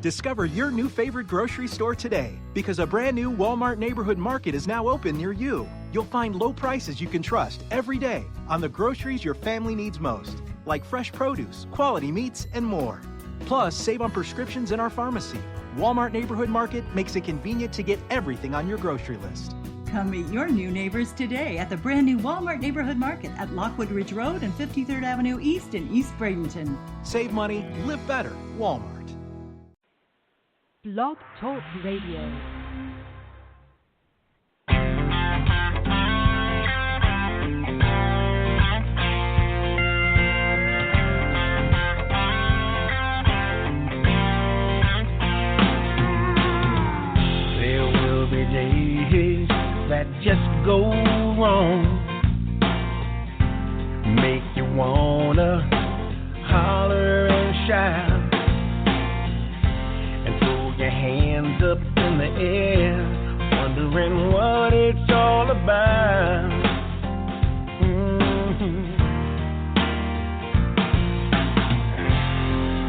Discover your new favorite grocery store today because a brand new Walmart Neighborhood Market is now open near you. You'll find low prices you can trust every day on the groceries your family needs most, like fresh produce, quality meats, and more. Plus, save on prescriptions in our pharmacy. Walmart Neighborhood Market makes it convenient to get everything on your grocery list. Come meet your new neighbors today at the brand new Walmart Neighborhood Market at Lockwood Ridge Road and 53rd Avenue East in East Bradenton. Save money, live better. Walmart. Blog Talk Radio. There will be days that just go wrong, make you wanna holler and shout, your hands up in the air, wondering what it's all about.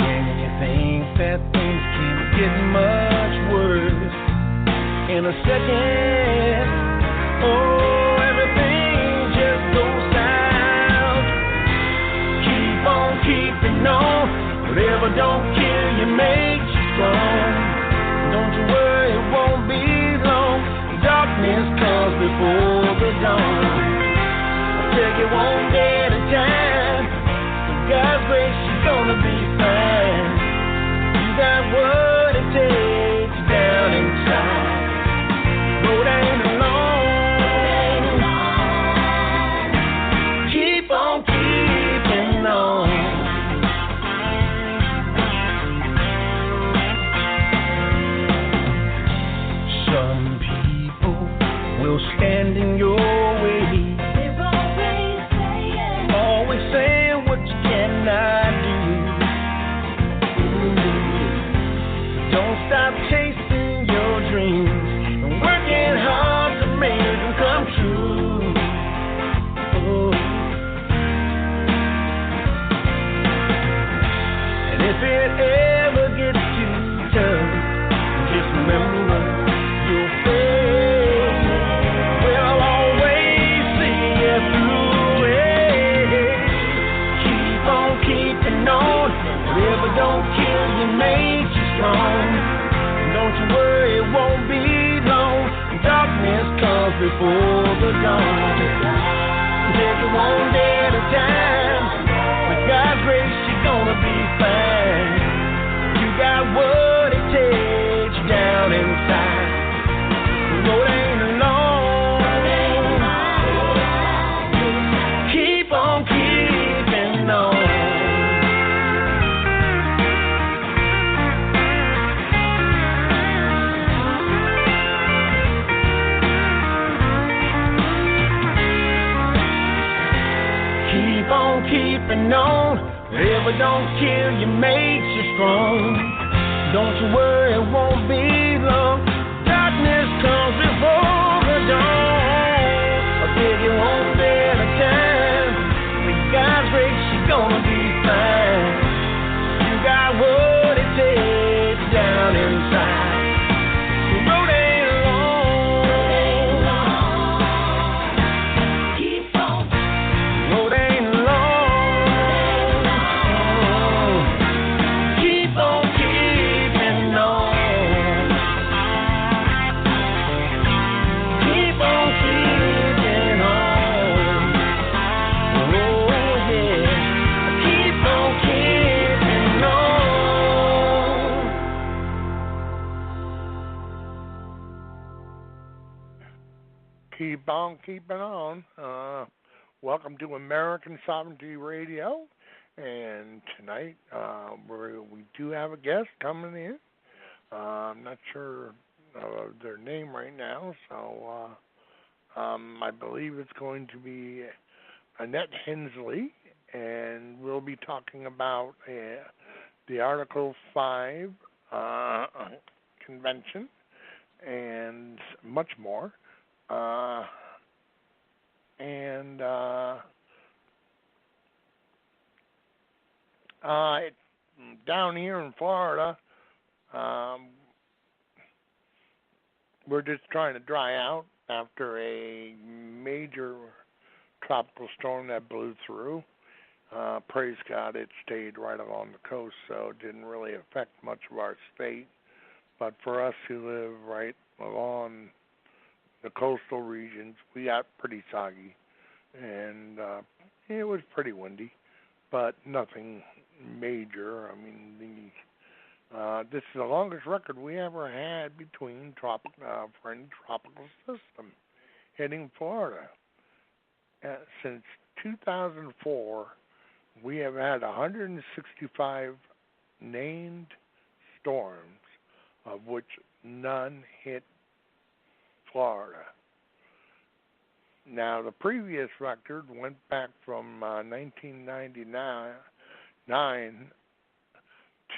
And you think that things can't get much worse in a second. Oh, everything just goes south. Keep on keeping on. Whatever don't kill you makes you strong. Don't you worry, it won't be long. Darkness comes before the dawn. I'll tell you one day at a time. With God's grace, you're gonna be fine. You got what it takes down inside. Road ain't alone. Keep on keeping on. Stand in your way. They're always saying what you cannot do. Don't stop chasing your dreams and working hard to make them come true. And if it ever gets too tough, just remember you'll fail. Whatever don't kill you makes you strong. Don't you worry, it won't be long. Darkness comes before the dawn. Take it one day at a time. With God's grace, you're gonna be fine. You got what it takes down inside. The road ain't alone. Keep on keeping on. Keep on keeping on. Whatever don't kill you makes you strong. Don't you worry, it won't be long. Darkness comes before the dawn. I'll take you one day at a time. With God's grace, you're gonna be fine. You got what it takes down inside. The road ain't long. Keep on. The road ain't long. Keep on keeping on. Keep on keeping on. Oh yeah. Keep on keeping on. Keep on keeping on. Welcome to American Sovereignty Radio. And tonight we do have a guest coming in. I'm not sure of their name right now, so I believe it's going to be Annette Hensley, and we'll be talking about the Article 5 convention and much more. Down here in Florida, we're just trying to dry out after a major tropical storm that blew through. Praise God, it stayed right along the coast, so it didn't really affect much of our state. But for us who live right along the coastal regions, we got pretty soggy, and it was pretty windy, but nothing major. I mean, this is the longest record we ever had between for any tropical system hitting Florida. Since 2004, we have had 165 named storms, of which none hit Florida. Now, the previous record went back from 1999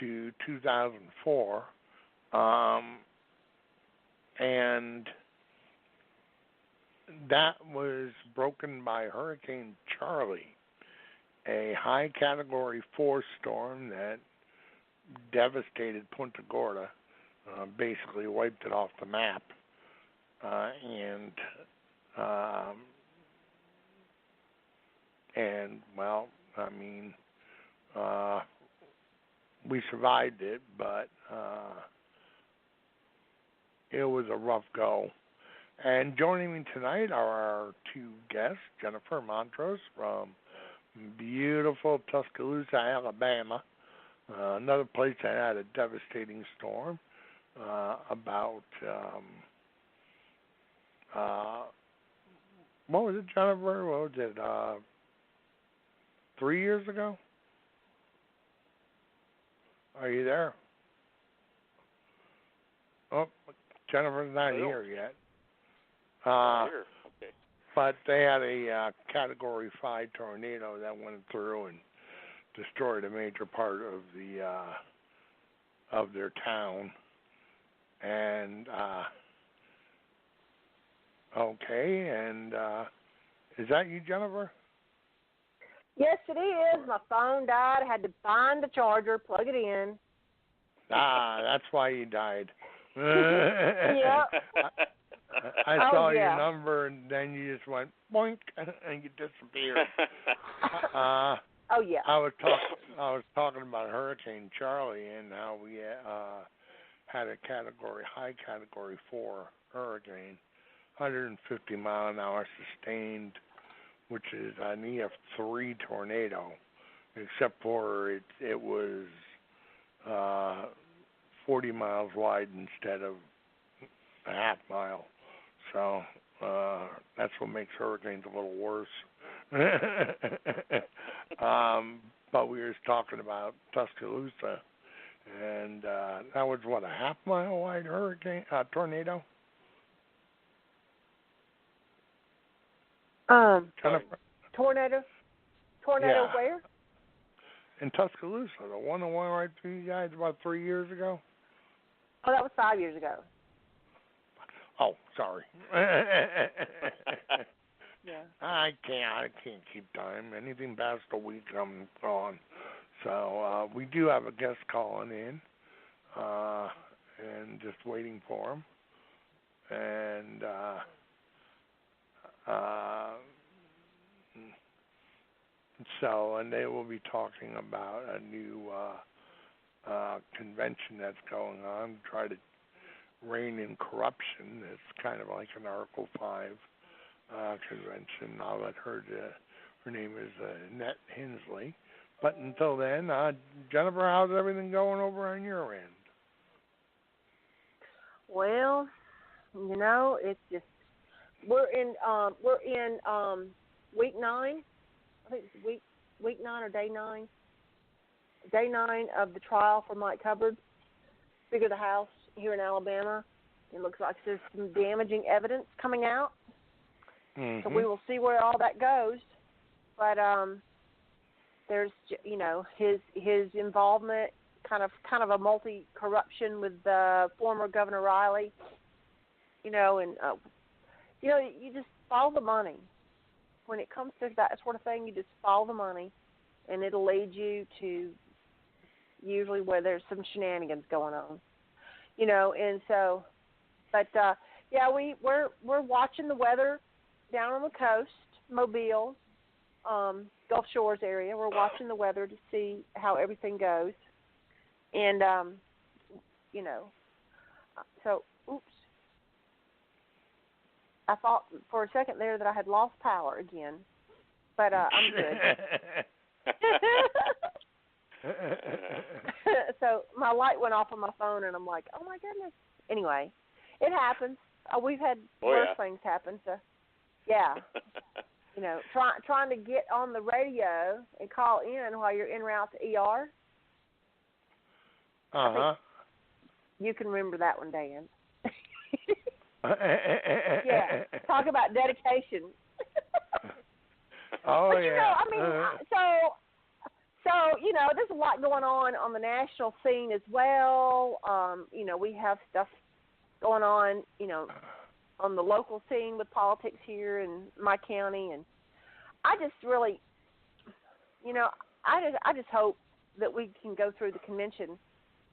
to 2004, and that was broken by Hurricane Charlie, a high Category 4 storm that devastated Punta Gorda, basically wiped it off the map, and well, I mean, we survived it, but it was a rough go. And joining me tonight are our two guests, Jennifer Montrose from beautiful Tuscaloosa, Alabama, another place that had a devastating storm about, what was it, Jennifer? What was it, 3 years ago? Are you there? Oh, Jennifer's not here yet. Here. Okay. But they had a Category 5 tornado that went through and destroyed a major part of their town. And okay, and is that you, Jennifer? Yes, it is. My phone died. I had to find the charger, plug it in. That's why you died. Yep. I saw your number, and then you just went boink, and you disappeared. Oh yeah. I was talking about Hurricane Charlie and how we had a high Category 4 hurricane, 150 mile an hour sustained, which is an EF3 tornado, except for it was 40 miles wide instead of a half mile. So that's what makes hurricanes a little worse. But we were just talking about Tuscaloosa, and that was, what, a half mile wide tornado? Jennifer? Tornado Yeah. where? In Tuscaloosa, the one that went right through you guys about 3 years ago? Oh, that was 5 years ago. Oh, sorry. Yeah. I can't keep time. Anything past a week, I'm gone. So we do have a guest calling in, and just waiting for him. And and they will be talking about a new convention that's going on, try to rein in corruption. It's kind of like an Article 5 convention. I'll let her name is Annette Hensley. But until then, Jennifer, how's everything going over on your end? Well, it's just we're in week 9. I think it's week 9 or day 9. Day 9 of the trial for Mike Hubbard, Speaker of the House here in Alabama. It looks like there's some damaging evidence coming out. Mm-hmm. So we will see where all that goes. But there's his involvement, kind of a multi-corruption with former Governor Riley. You just follow the money. When it comes to that sort of thing, you just follow the money, and it'll lead you to usually where there's some shenanigans going on. And so, but yeah, we're watching the weather down on the coast, Mobile, Gulf Shores area. We're watching the weather to see how everything goes, and so oops. I thought for a second there that I had lost power again, but I'm good. So my light went off on my phone, and I'm like, oh, my goodness. Anyway, it happens. We've had worse things happen. So, yeah, trying to get on the radio and call in while you're en route to ER. Uh-huh. You can remember that one, Dan. Yeah, talk about dedication. Oh, but, yeah. There's a lot going on the national scene as well. We have stuff going on, on the local scene with politics here in my county. And I just really, I just hope that we can go through the convention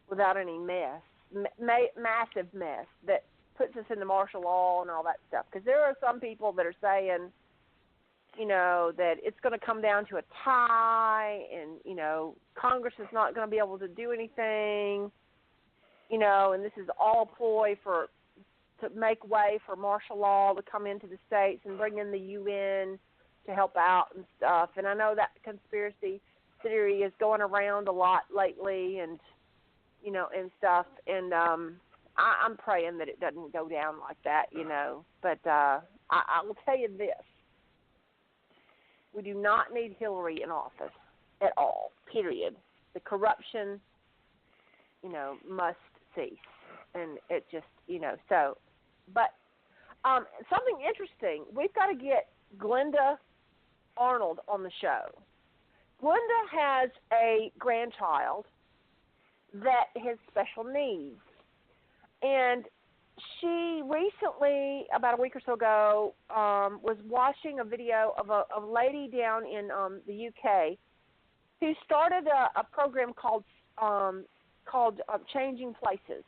without any massive mess that puts us into martial law and all that stuff. Because there are some people that are saying, that it's going to come down to a tie and, Congress is not going to be able to do anything, and this is all ploy to make way for martial law to come into the states and bring in the UN to help out and stuff. And I know that conspiracy theory is going around a lot lately and, and stuff. And I'm praying that it doesn't go down like that, But I will tell you this. We do not need Hillary in office at all, period. The corruption, must cease. And it just, so. But something interesting, we've got to get Glenda Arnold on the show. Glenda has a grandchild that has special needs. And she recently, about a week or so ago, was watching a video of a lady down in the UK who started a program called Changing Places.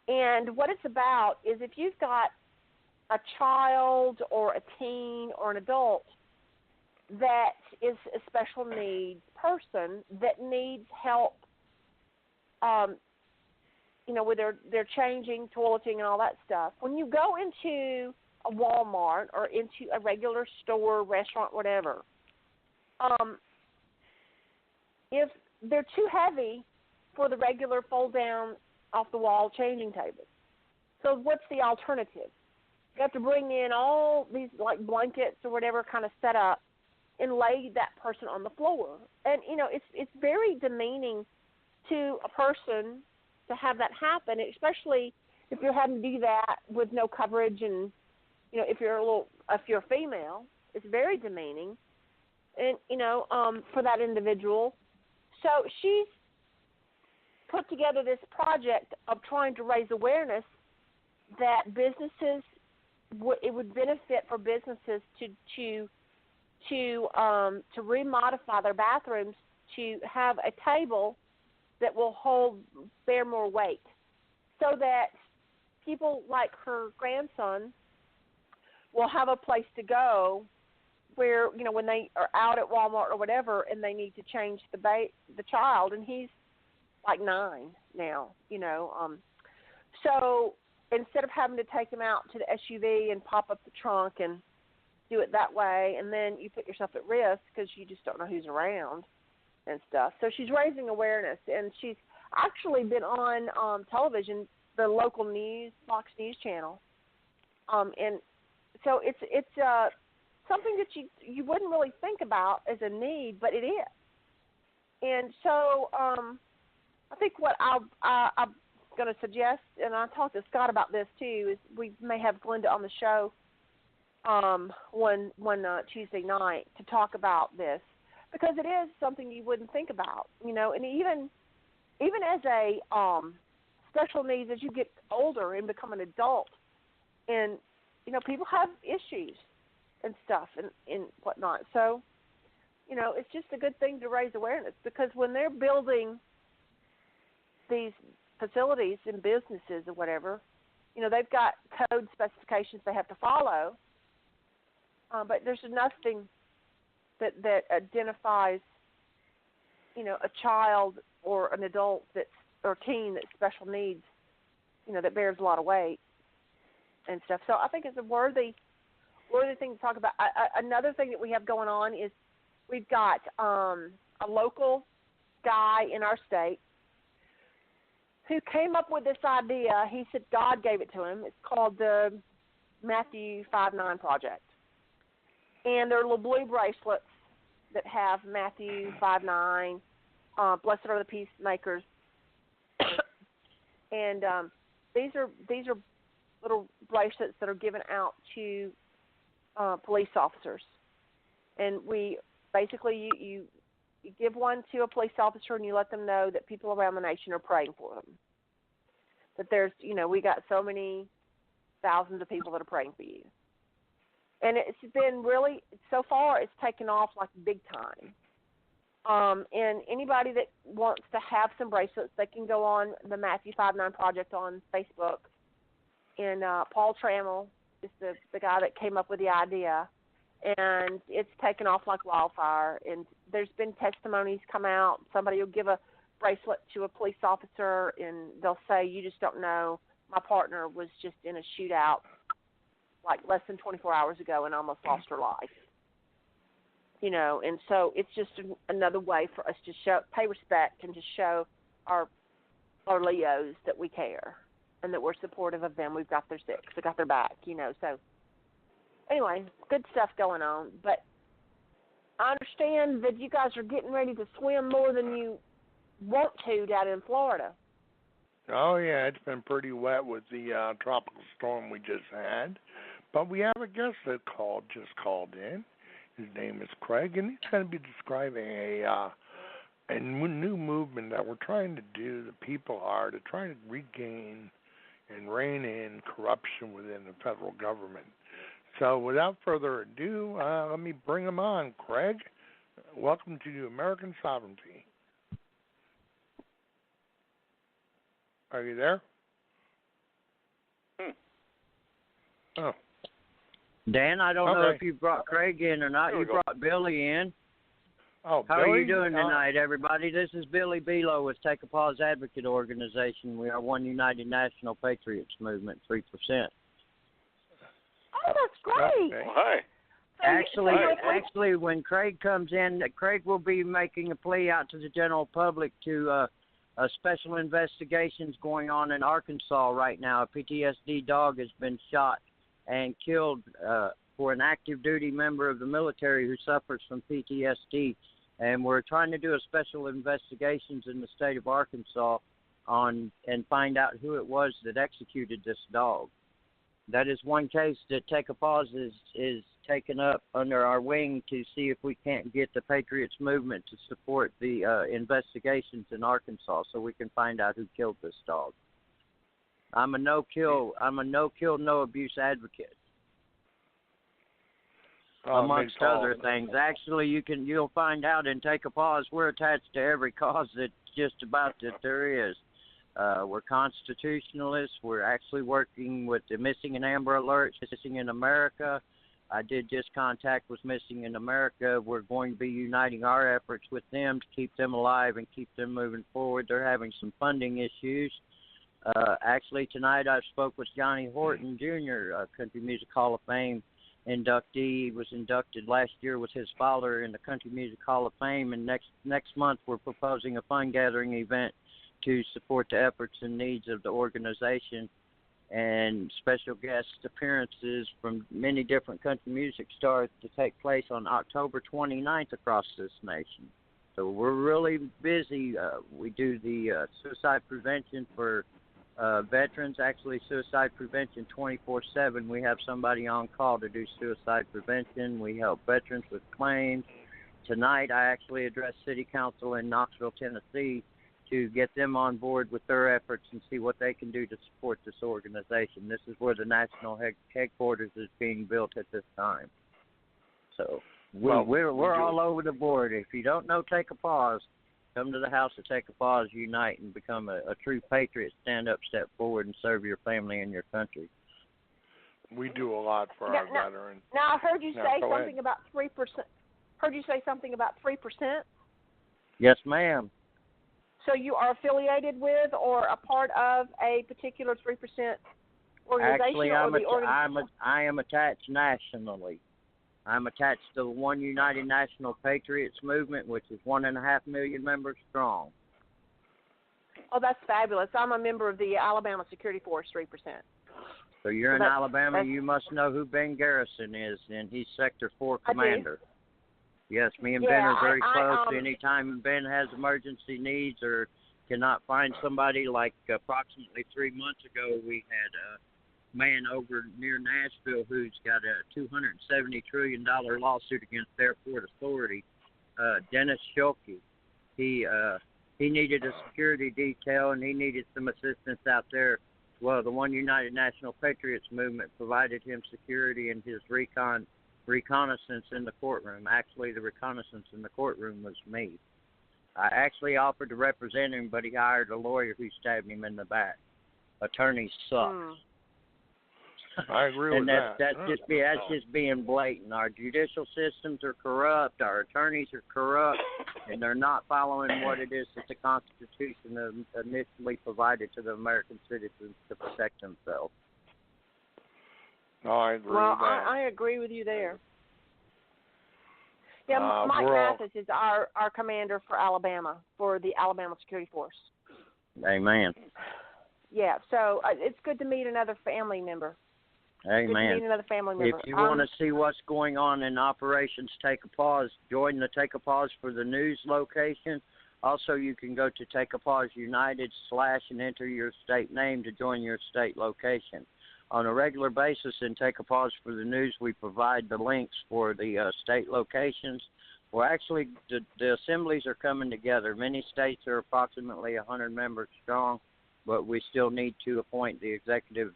And what it's about is if you've got a child or a teen or an adult that is a special needs person that needs help, with their changing, toileting, and all that stuff. When you go into a Walmart or into a regular store, restaurant, whatever, if they're too heavy for the regular fold-down, off-the-wall changing tables, so what's the alternative? You have to bring in all these, like, blankets or whatever kind of set up and lay that person on the floor. And, it's very demeaning to a person to have that happen, especially if you're having to do that with no coverage, and if you're a female, it's very demeaning, and for that individual. So she's put together this project of trying to raise awareness that businesses it would benefit for businesses to remodify their bathrooms to have a table that will bear more weight, so that people like her grandson will have a place to go where, when they are out at Walmart or whatever and they need to change the child, and he's like 9 now, so instead of having to take him out to the SUV and pop up the trunk and do it that way, and then you put yourself at risk because you just don't know who's around and stuff. So she's raising awareness, and she's actually been on television, the local news, Fox News channel, and so it's something that you wouldn't really think about as a need, but it is. And so I think what I'm going to suggest, and I talked to Scott about this too, is we may have Glenda on the show one Tuesday night to talk about this, because it is something you wouldn't think about, and even as a special needs, as you get older and become an adult, and people have issues and stuff and whatnot. So, it's just a good thing to raise awareness, because when they're building these facilities and businesses or whatever, they've got code specifications they have to follow, but there's nothing that identifies, a child or an adult or teen that's special needs, that bears a lot of weight and stuff. So I think it's a worthy thing to talk about. Another thing that we have going on is we've got a local guy in our state who came up with this idea. He said God gave it to him. It's called the Matthew 5-9 Project. And they're little blue bracelets that have Matthew 5-9, blessed are the peacemakers. And these are little bracelets that are given out to police officers. And we basically, you give one to a police officer and you let them know that people around the nation are praying for them. That there's, we got so many thousands of people that are praying for you. And it's been really, so far, it's taken off like big time. And anybody that wants to have some bracelets, they can go on the Matthew 5-9 Project on Facebook. And Paul Trammell is the guy that came up with the idea. And it's taken off like wildfire. And there's been testimonies come out. Somebody will give a bracelet to a police officer, and they'll say, you just don't know, my partner was just in a shootout like less than 24 hours ago and almost lost her life. And so it's just another way for us to pay respect and to show our Leos that we care and that we're supportive of them. We've got their six. We got their back, So anyway, good stuff going on. But I understand that you guys are getting ready to swim more than you want to down in Florida. Oh, yeah, it's been pretty wet with the tropical storm we just had. But we have a guest that just called in. His name is Craig, and he's going to be describing a new movement that we're trying to do, the people are, to try to regain and rein in corruption within the federal government. So without further ado, let me bring him on. Craig, welcome to American Sovereignty. Are you there? Oh. Dan, I don't know if you brought Craig in or not. You brought Billy in. Oh, How Billy? are you doing tonight, everybody? This is Billy Belo with Take a Pause Advocate Organization. We are One United National Patriots Movement, 3%. Oh, that's great. Okay. Hi. Actually, when Craig comes in, Craig will be making a plea out to the general public to special investigations going on in Arkansas right now. A PTSD dog has been shot and killed for an active duty member of the military who suffers from PTSD. And we're trying to do a special investigations in the state of Arkansas and find out who it was that executed this dog. That is one case that Take a Pause is taken up under our wing to see if we can't get the Patriots movement to support the investigations in Arkansas so we can find out who killed this dog. I'm a no kill, no abuse advocate. Amongst other things. Actually, you'll find out in Take a Pause we're attached to every cause that just about that there is. We're constitutionalists. We're actually working with the Missing and Amber Alerts, Missing in America. I did just contact with Missing in America. We're going to be uniting our efforts with them to keep them alive and keep them moving forward. They're having some funding issues. Actually, tonight I spoke with Johnny Horton Jr., Country Music Hall of Fame inductee. He was inducted last year with his father in the Country Music Hall of Fame, and next month we're proposing a fund-gathering event to support the efforts and needs of the organization, and special guest appearances from many different country music stars to take place on October 29th across this nation. So we're really busy. We do the suicide prevention for veterans, actually suicide prevention 24/7. We have somebody on call to do suicide prevention. We help veterans with claims. Tonight I actually addressed City Council in Knoxville, Tennessee, to get them on board with their efforts and see what they can do to support this organization. This is where the national headquarters is being built at this time. So we're all over the board. If you don't know Take a Pause, Come to the house to Take a Pause, unite, and become a true patriot. Stand up, step forward, and serve your family and your country. We do a lot for our veterans. Now I heard you say go something ahead. about 3%. Heard you say something about 3%. Yes, ma'am. So you are affiliated with or a part of a particular 3% organization? Actually, I am attached nationally. I'm attached to the One United National Patriots Movement, which is 1.5 million members strong. Oh, that's fabulous. I'm a member of the Alabama Security Force 3%. So you're in Alabama, you must know who Ben Garrison is, and he's Sector 4 commander. Yes, me and Ben are very close. Anytime Ben has emergency needs or cannot find somebody, like approximately 3 months ago, we had a man over near Nashville who's got a $270 trillion lawsuit against the airport authority, Dennis Schulke. He needed a security detail, and he needed some assistance out there. Well, the One United National Patriots Movement provided him security in his reconnaissance in the courtroom. Actually, the reconnaissance in the courtroom was me. I actually offered to represent him, but he hired a lawyer who stabbed him in the back. Attorneys suck. I agree with that. That's just being blatant. Our judicial systems are corrupt. Our attorneys are corrupt, and they're not following what it is that the Constitution initially provided to the American citizens to protect themselves. No, I agree with that. I agree with you there. Yeah, Mike Mathis is our commander for Alabama, for the Alabama Security Force. Amen. Yeah, so it's good to meet another family member. Amen. Meet another family member. If you want to see what's going on in Operations Take a Pause, join the Take a Pause for the news location. Also, you can go to Take a Pause United / and enter your state name to join your state location. On a regular basis in Take a Pause for the news, we provide the links for the state locations. Well, actually, the assemblies are coming together. Many states are approximately 100 members strong, but we still need to appoint the executive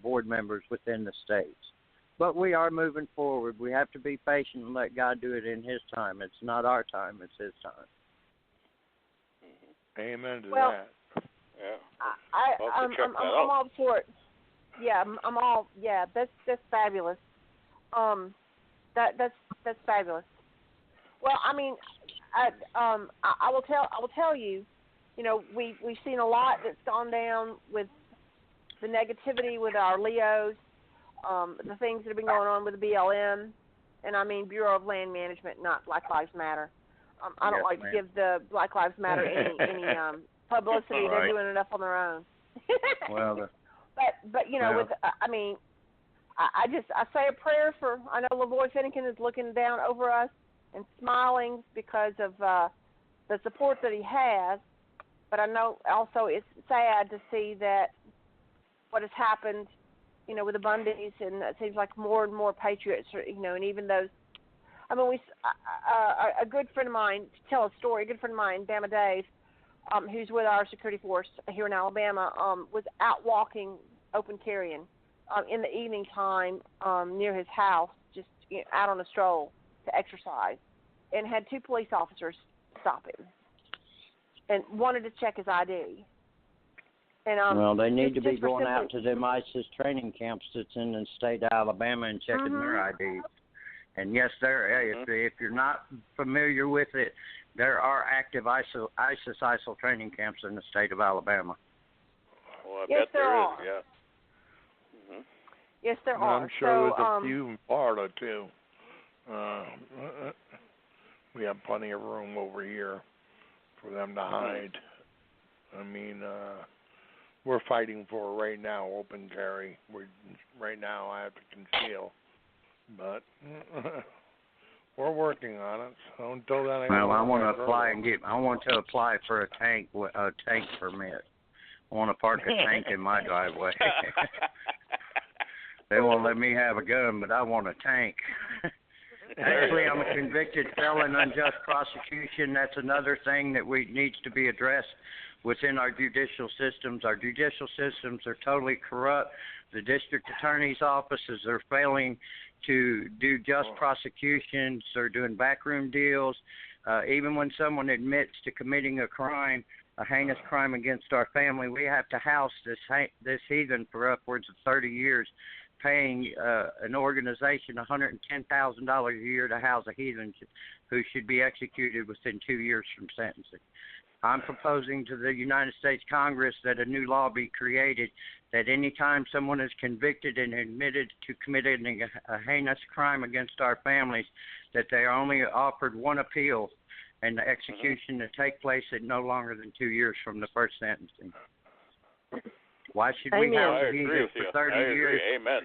board members within the states. But we are moving forward. We have to be patient and let God do it in His time. It's not our time, it's His time. Amen to that. Yeah. I'm all for it. Yeah, I'm all. Yeah, that's fabulous. That's fabulous. Well, I mean, I will tell you, you know, we've seen a lot that's gone down with the negativity with our Leos, the things that have been going on with the BLM, and I mean Bureau of Land Management, not Black Lives Matter. I don't like to give the Black Lives Matter any publicity. They're doing enough on their own. Well. But you know, with I mean, I say a prayer for. I know Lavoy Finnegan is looking down over us and smiling because of the support that he has. But I know also it's sad to see that what has happened, you know, with the Bundys, and it seems like more and more patriots, you know, and even those. I mean, a good friend of mine, to tell a story, a good friend of mine, Bama Dave, who's with our security force here in Alabama, was out walking, open carrying, in the evening time near his house, just out on a stroll to exercise, and had two police officers stop him and wanted to check his ID. And, well, they need to be going out to them ISIS training camps that's in the state of Alabama and checking their IDs. And yes, if you're not familiar with it, there are active ISIL training camps in the state of Alabama. Well, I yes, bet there are. is, yeah. Yes, there are. I'm sure there's a few in Florida, too. We have plenty of room over here for them to hide. I mean, we're fighting for right now open carry. Right now I have to conceal. But we're working on it. So until then, I want to apply for a tank permit. I want to park a tank in my driveway. They won't let me have a gun, but I want a tank. Actually, I'm a convicted felon, unjust prosecution. That's another thing that needs to be addressed within our judicial systems. Our judicial systems are totally corrupt. The district attorney's offices are failing to do just prosecutions. They're doing backroom deals. even when someone admits to committing a crime, a heinous crime against our family, we have to house this heathen for upwards of 30 years, paying an organization $110,000 a year to house a heathen who should be executed within 2 years from sentencing. I'm proposing to the United States Congress that a new law be created that any time someone is convicted and admitted to committing a heinous crime against our families, that they are only offered one appeal and the execution to take place at no longer than 2 years from the first sentencing. Why should we house a heathen for 30 years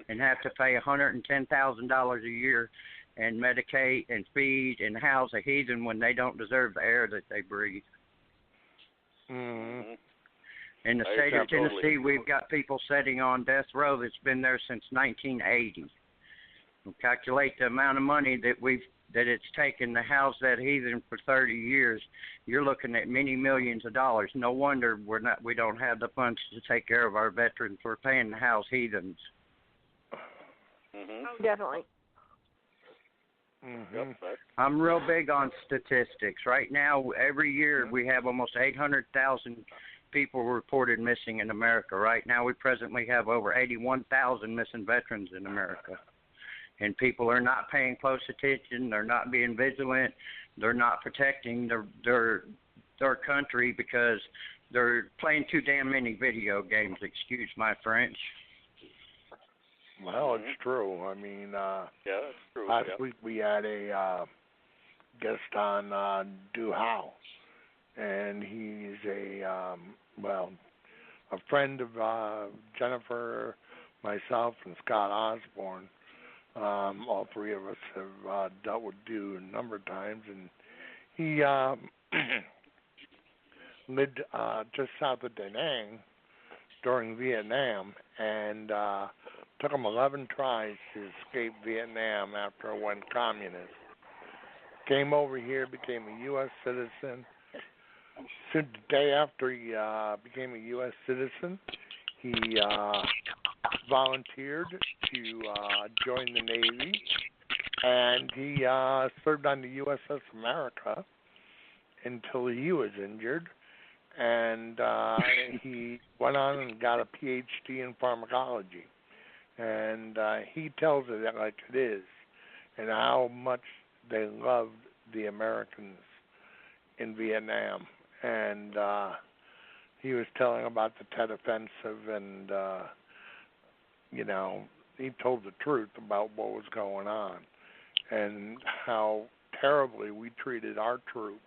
and have to pay $110,000 a year and medicate and feed and house a heathen when they don't deserve the air that they breathe? Mm-hmm. In the state of Tennessee, we've got people sitting on death row that's been there since 1980. We'll calculate the amount of money that it's taken to house that heathen for 30 years. You're looking at many millions of dollars. No wonder we don't have the funds to take care of our veterans. We're paying to house heathens. Mm-hmm. Oh, definitely. Mm-hmm. I'm real big on statistics. Right now, every year we have almost 800,000 people reported missing in America. Right now, we presently have over 81,000 missing veterans in America. And people are not paying close attention. They're not being vigilant. They're not protecting their country because they're playing too damn many video games. Excuse my French. Well, it's true. I mean, yeah, that's true. Last week we had a guest on Duhau, and he's a friend of Jennifer, myself, and Scott Osborne. All three of us have dealt with Du a number of times, and he lived just south of Da Nang during Vietnam, and took him 11 tries to escape Vietnam after it went communist. Came over here, became a U.S. citizen. So the day after he became a U.S. citizen, he volunteered to join the Navy, and he served on the USS America until he was injured, and he went on and got a PhD in pharmacology. And he tells it like it is, and how much they loved the Americans in Vietnam. And he was telling about the Tet Offensive, and he told the truth about what was going on and how terribly we treated our troops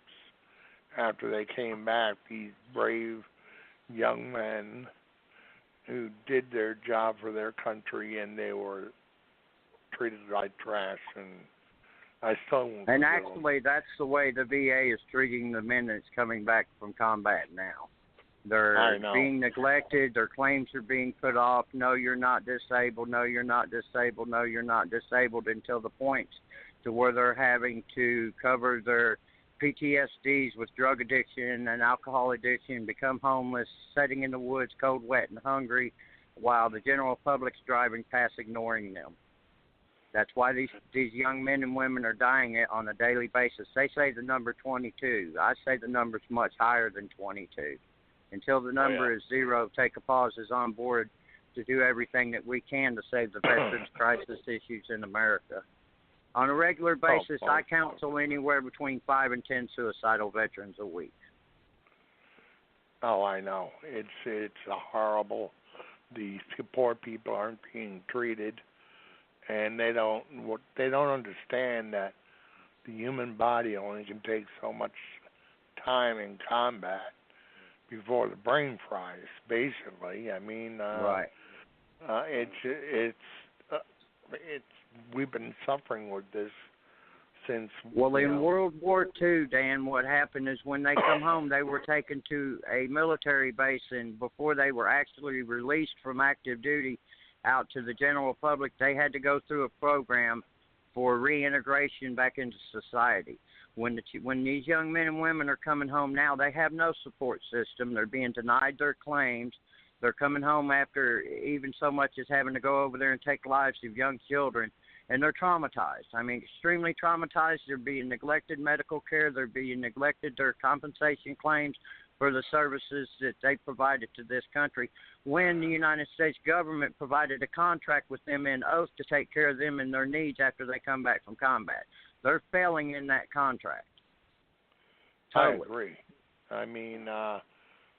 after they came back. These brave young men who did their job for their country, and they were treated like trash, and I still won't. And actually, that's the way the VA is treating the men that's coming back from combat now. They're being neglected. Their claims are being put off. No, you're not disabled. No, you're not disabled. No, you're not disabled, until the point to where they're having to cover their PTSDs with drug addiction and alcohol addiction, become homeless, sitting in the woods, cold, wet, and hungry, while the general public's driving past ignoring them. That's why these young men and women are dying on a daily basis. They say the number 22. I say the number's much higher than 22. Until the number is zero, Take a Pause is on board to do everything that we can to save the veterans' crisis issues in America. On a regular basis, I counsel anywhere between 5 and 10 suicidal veterans a week. Oh, I know. It's horrible. The poor people aren't being treated, and they don't understand that the human body only can take so much time in combat before the brain fries. Basically, I mean, right. It's we've been suffering with this since. Well, in World War II, Dan, what happened is when they come home, they were taken to a military base, and before they were actually released from active duty out to the general public, they had to go through a program for reintegration back into society. When these young men and women are coming home now, they have no support system. They're being denied their claims. They're coming home after even so much as having to go over there and take lives of young children. and they're traumatized. I mean, extremely traumatized. They're being neglected medical care. They're being neglected their compensation claims for the services that they provided to this country when the United States government provided a contract with them in oath to take care of them and their needs after they come back from combat. They're failing in that contract. Totally. I agree. I mean,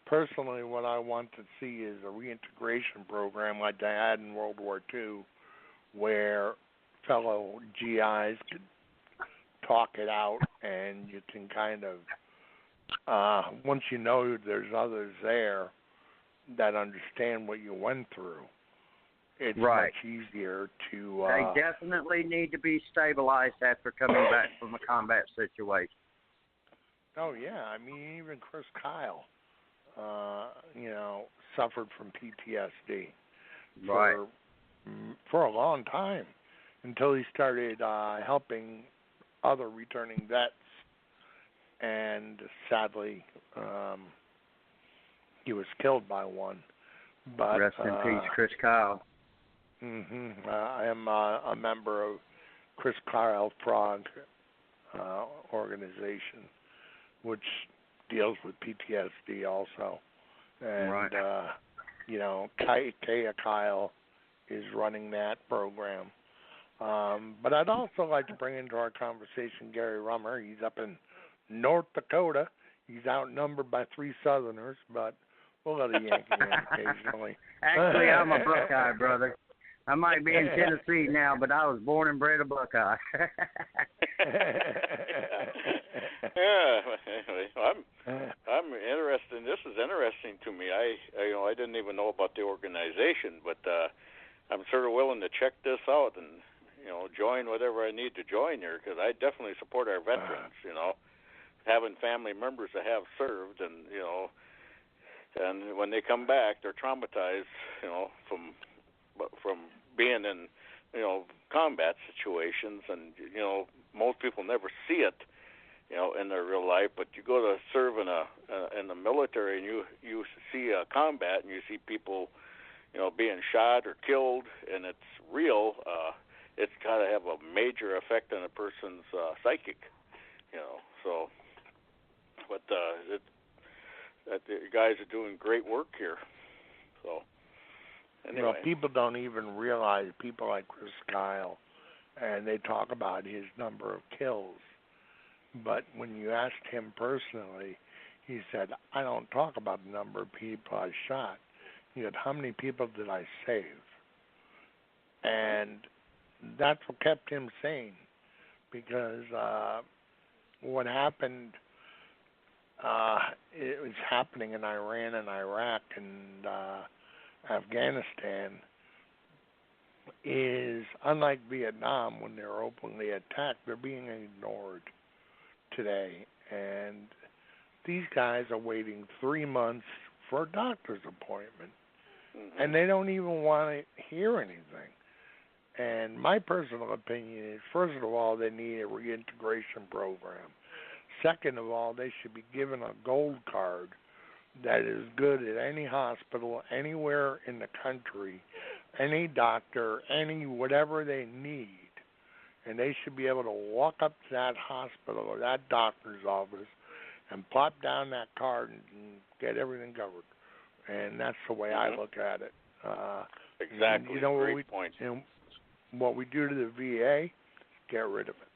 personally, what I want to see is a reintegration program like they had in World War II, where fellow GIs could talk it out, and you can kind of, once you know there's others there that understand what you went through, it's right. much easier to... they definitely need to be stabilized after coming back from a combat situation. Oh, yeah. I mean, even Chris Kyle, suffered from PTSD for a long time until he started helping other returning vets. And sadly, he was killed by one. But, rest in peace, Chris Kyle. I am a member of Chris Kyle Prague organization, which deals with PTSD also. And, Kaya Kyle is running that program. But I'd also like to bring into our conversation Gary Rummer. He's up in North Dakota. He's outnumbered by 3 Southerners, but we'll let a Yankee in occasionally. Actually, I'm a Buckeye, brother. I might be in Tennessee now, but I was born and bred a Buckeye. Anyway, I'm interested. This is interesting to me. I didn't even know about the organization, but I'm sort of willing to check this out and join whatever I need to join here, because I definitely support our veterans. Having family members that have served, and and when they come back, they're traumatized, from being in combat situations, and most people never see it in their real life, but you go to serve in the military, and you see combat, and you see people being shot or killed, and it's real. It's got to have a major effect on a person's psychic, so but the guys are doing great work here. So anyway, people don't even realize, people like Chris Kyle, and they talk about his number of kills. But when you asked him personally, he said, I don't talk about the number of people I shot. He said, how many people did I save? And that's what kept him sane, because what happened, it was happening in Iran and Iraq and Afghanistan, is unlike Vietnam when they're openly attacked, they're being ignored today. And these guys are waiting 3 months for a doctor's appointment, and they don't even want to hear anything. And my personal opinion is, first of all, they need a reintegration program. Second of all, they should be given a gold card that is good at any hospital, anywhere in the country, any doctor, any whatever they need. And they should be able to walk up to that hospital or that doctor's office and plop down that card and get everything covered. And that's the way I look at it. Exactly. Great point. What we do to the VA, get rid of it.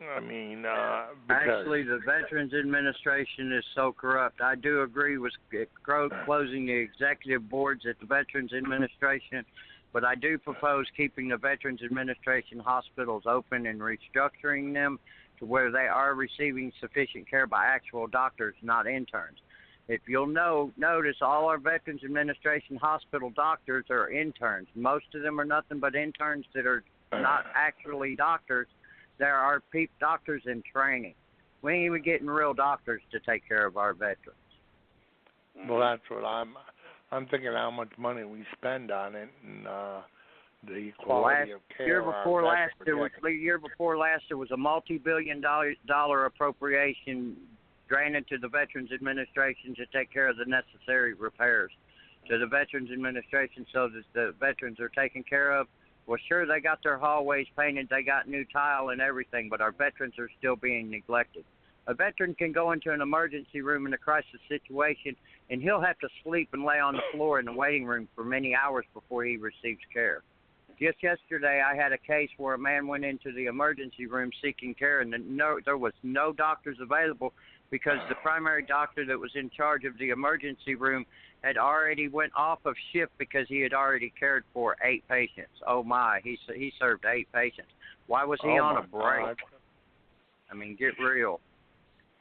I mean, actually, the Veterans Administration is so corrupt. I do agree with closing the executive boards at the Veterans Administration, but I do propose keeping the Veterans Administration hospitals open and restructuring them to where they are receiving sufficient care by actual doctors, not interns. If you'll notice, all our Veterans Administration hospital doctors are interns. Most of them are nothing but interns that are not actually doctors. There are doctors in training. We ain't even getting real doctors to take care of our veterans. Well, that's what I'm thinking, how much money we spend on it, and the quality of care. Year before last, there was a multi-billion-dollar appropriation granted to the Veterans Administration to take care of the necessary repairs to the Veterans Administration, so that the veterans are taken care of. Well, sure, they got their hallways painted, they got new tile and everything, but our veterans are still being neglected. A veteran can go into an emergency room in a crisis situation, and he'll have to sleep and lay on the floor in the waiting room for many hours before he receives care. Just yesterday, I had a case where a man went into the emergency room seeking care, and there was no doctors available because the primary doctor that was in charge of the emergency room had already went off of shift because he had already cared for 8 patients. Oh, my, he served 8 patients. Why was he on a break? God. I mean, get real.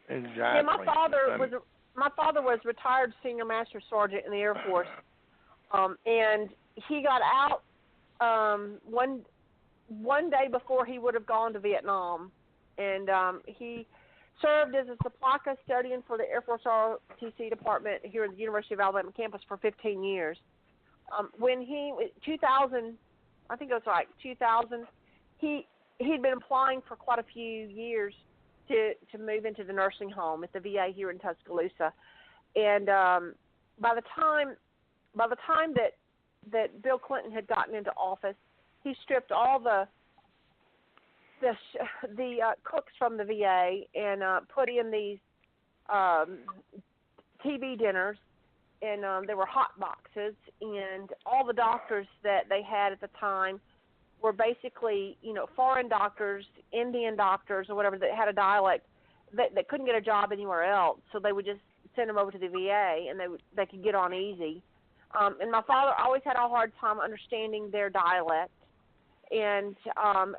Exactly. Yeah, my father was retired senior master sergeant in the Air Force, and he got out one day before he would have gone to Vietnam, and he served as a supply custodian for the Air Force ROTC department here at the University of Alabama campus for 15 years. When 2000, I think it was like 2000, he'd been applying for quite a few years to move into the nursing home at the VA here in Tuscaloosa, and by the time that Bill Clinton had gotten into office, he stripped all the cooks from the VA and put in these TV dinners, and there were hot boxes, and all the doctors that they had at the time were basically, foreign doctors, Indian doctors or whatever that had a dialect that couldn't get a job anywhere else, so they would just send them over to the VA, and they could get on easy. And my father always had a hard time understanding their dialect. And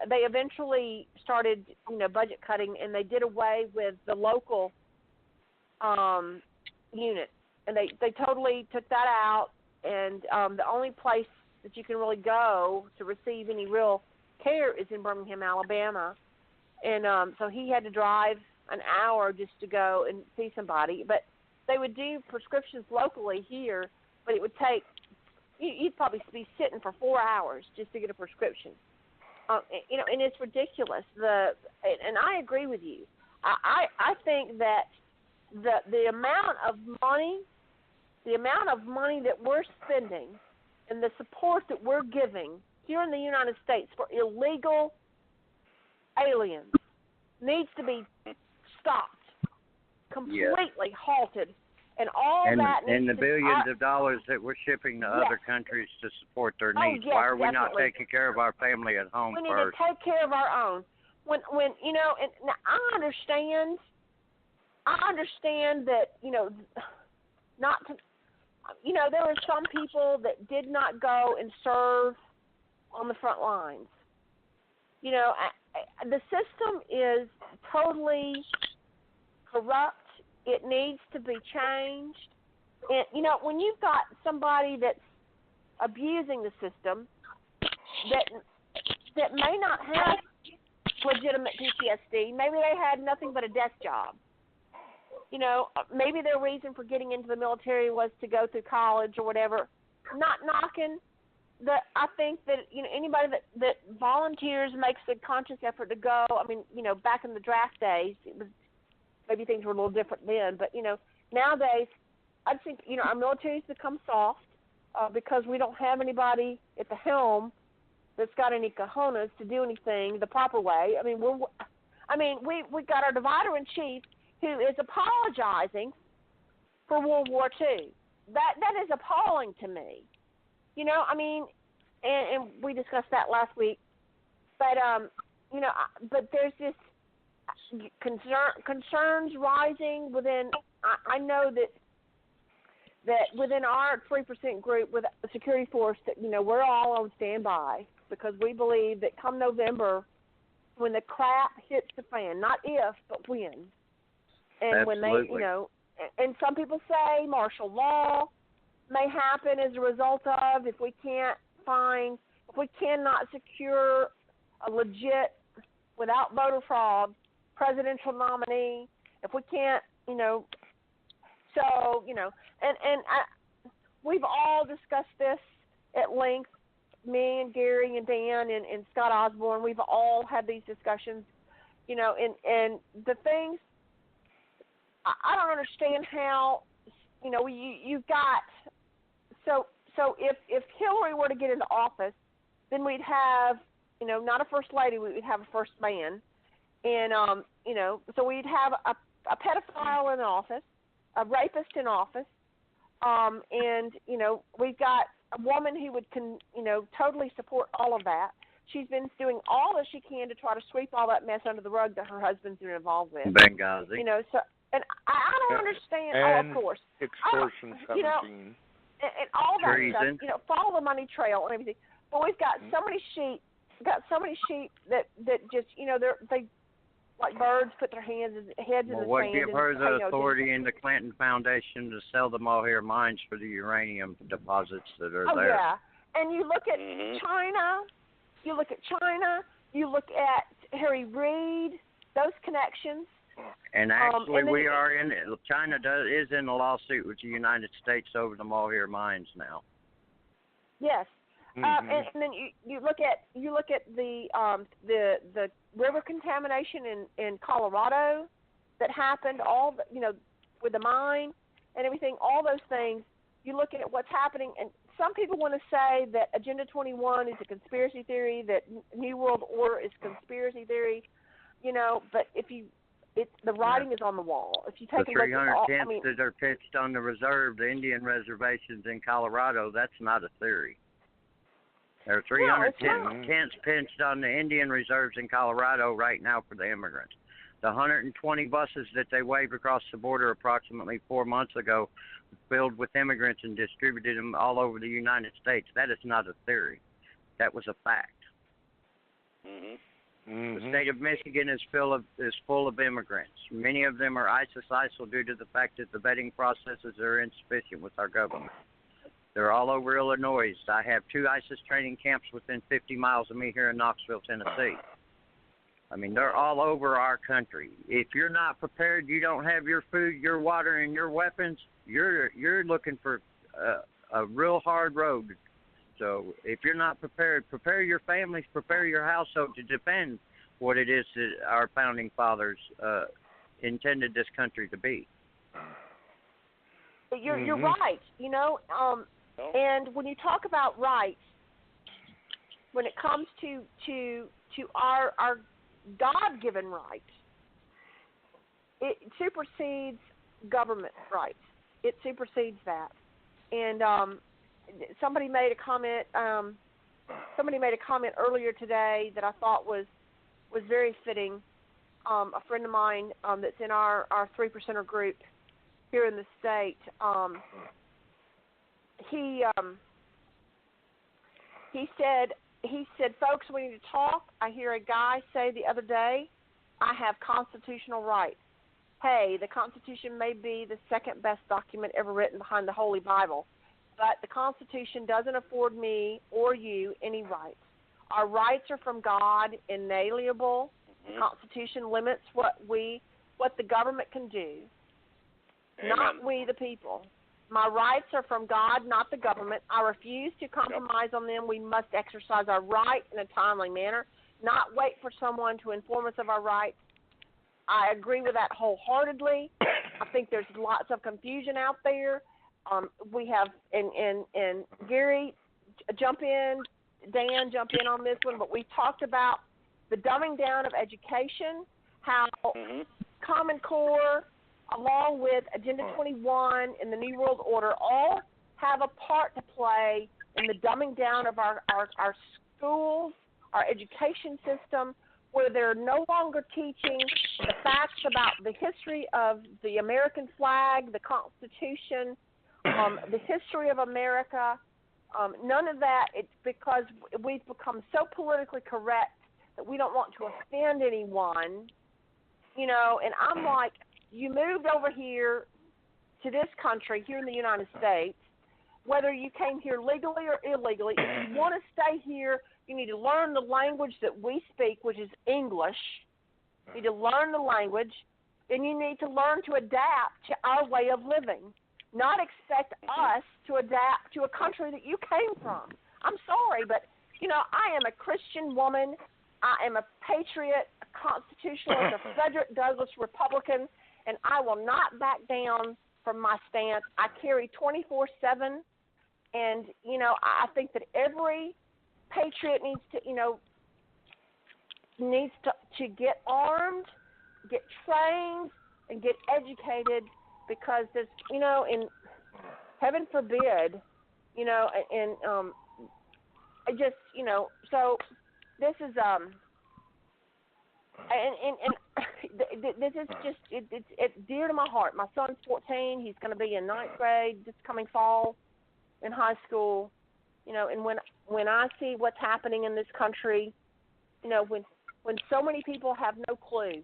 they eventually started, budget cutting, and they did away with the local unit. And they totally took that out, and the only place that you can really go to receive any real care is in Birmingham, Alabama. And so he had to drive an hour just to go and see somebody. But they would do prescriptions locally here, but it would take, you'd probably be sitting for 4 hours just to get a prescription. And it's ridiculous. And I agree with you. I think that the amount of money that we're spending and the support that we're giving here in the United States for illegal aliens needs to be stopped, completely halted. And and the billions of dollars that we're shipping to other countries to support their needs. Yes, why are we not definitely. taking care of our family at home we first? need to take care of our own. When and now I understand that not to, there were some people that did not go and serve on the front lines. The system is totally corrupt. It needs to be changed. And, when you've got somebody that's abusing the system that may not have legitimate PTSD, maybe they had nothing but a desk job. Maybe their reason for getting into the military was to go through college or whatever. Not knocking. I think that, anybody that volunteers, makes a conscious effort to go. I mean, back in the draft days, it was, maybe things were a little different then, but, nowadays, I think, our military's become soft because we don't have anybody at the helm that's got any cojones to do anything the proper way. We got our divider-in-chief who is apologizing for World War II. That is appalling to me. And we discussed that last week. But, but there's this concerns rising within. I know that within our 3% group with the security force, that we're all on standby because we believe that come November, when the crap hits the fan, not if but when, and Absolutely. when they, and some people say martial law may happen as a result of if we cannot secure a legit, without voter fraud, presidential nominee, if we can't, we've all discussed this at length, me and Gary and Dan and Scott Osborne, we've all had these discussions, and the things, I don't understand how, you've got, so if Hillary were to get into office, then we'd have, not a first lady, we would have a first man. And, so we'd have a pedophile in office, a rapist in office, and, we've got a woman who would, totally support all of that. She's been doing all that she can to try to sweep all that mess under the rug that her husband's been involved with. Benghazi. So, and I don't understand. And of course. Extortion 17. And all that Treason. stuff. Follow the money trail and everything. But we've got so many sheep. That just, they like birds put their heads in the sand. What give her the and, authority in the Clinton Foundation to sell the Mohair mines for the uranium deposits that are there? Oh, yeah. And you look at China, you look at Harry Reid, those connections. And actually, and we are in it. China is in a lawsuit with the United States over the Mohair mines now. Yes. And then you look at the river contamination in Colorado that happened, with the mine and everything, all those things. You look at what's happening, and some people want to say that Agenda 21 is a conspiracy theory, that New World Order is conspiracy theory, but the writing is on the wall. If you take the a look 300 at tents that are pitched on the Indian reservations in Colorado, that's not a theory. There are 300 tents pitched on the Indian reserves in Colorado right now for the immigrants. The 120 buses that they waved across the border approximately 4 months ago filled with immigrants and distributed them all over the United States. That is not a theory. That was a fact. The state of Michigan is full of immigrants. Many of them are ISIL due to the fact that the vetting processes are insufficient with our government. They're all over Illinois. I have 2 ISIS training camps within 50 miles of me here in Knoxville, Tennessee. I mean, they're all over our country. If you're not prepared, you don't have your food, your water, and your weapons, you're looking for a real hard road. So if you're not prepared, prepare your families, prepare your household to defend what it is that our founding fathers intended this country to be. You're right, and when you talk about rights, when it comes to our God-given rights, it supersedes government rights. It supersedes that. And somebody made a comment. Somebody made a comment earlier today that I thought was very fitting. A friend of mine that's in our 3%er group here in the state. He said, folks, we need to talk. I hear a guy say the other day, I have constitutional rights. Hey, the Constitution may be the second best document ever written behind the Holy Bible, but the Constitution doesn't afford me or you any rights. Our rights are from God, inalienable. The Constitution limits what the government can do, not we the people. My rights are from God, not the government. I refuse to compromise on them. We must exercise our right in a timely manner, not wait for someone to inform us of our rights. I agree with that wholeheartedly. I think there's lots of confusion out there. We have, and Gary, jump in, Dan, jump in on this one, but we talked about the dumbing down of education, how Common Core, along with Agenda 21 and the New World Order, all have a part to play in the dumbing down of our schools, our education system, where they're no longer teaching the facts about the history of the American flag, the Constitution, the history of America. None of that. It's because we've become so politically correct that we don't want to offend anyone, and I'm like, you moved over here to this country, here in the United States, whether you came here legally or illegally. If you want to stay here, you need to learn the language that we speak, which is English. You need to learn the language, and you need to learn to adapt to our way of living, not expect us to adapt to a country that you came from. I'm sorry, but, I am a Christian woman. I am a patriot, a constitutionalist, a Frederick Douglass Republican, and I will not back down from my stance. I carry 24/7, and, I think that every patriot needs to, to get armed, get trained, and get educated, because there's, in heaven forbid, I just, so this is this is just it's dear to my heart. My son's 14. He's going to be in 9th grade this coming fall in high school. And when I see what's happening in this country, when so many people have no clue,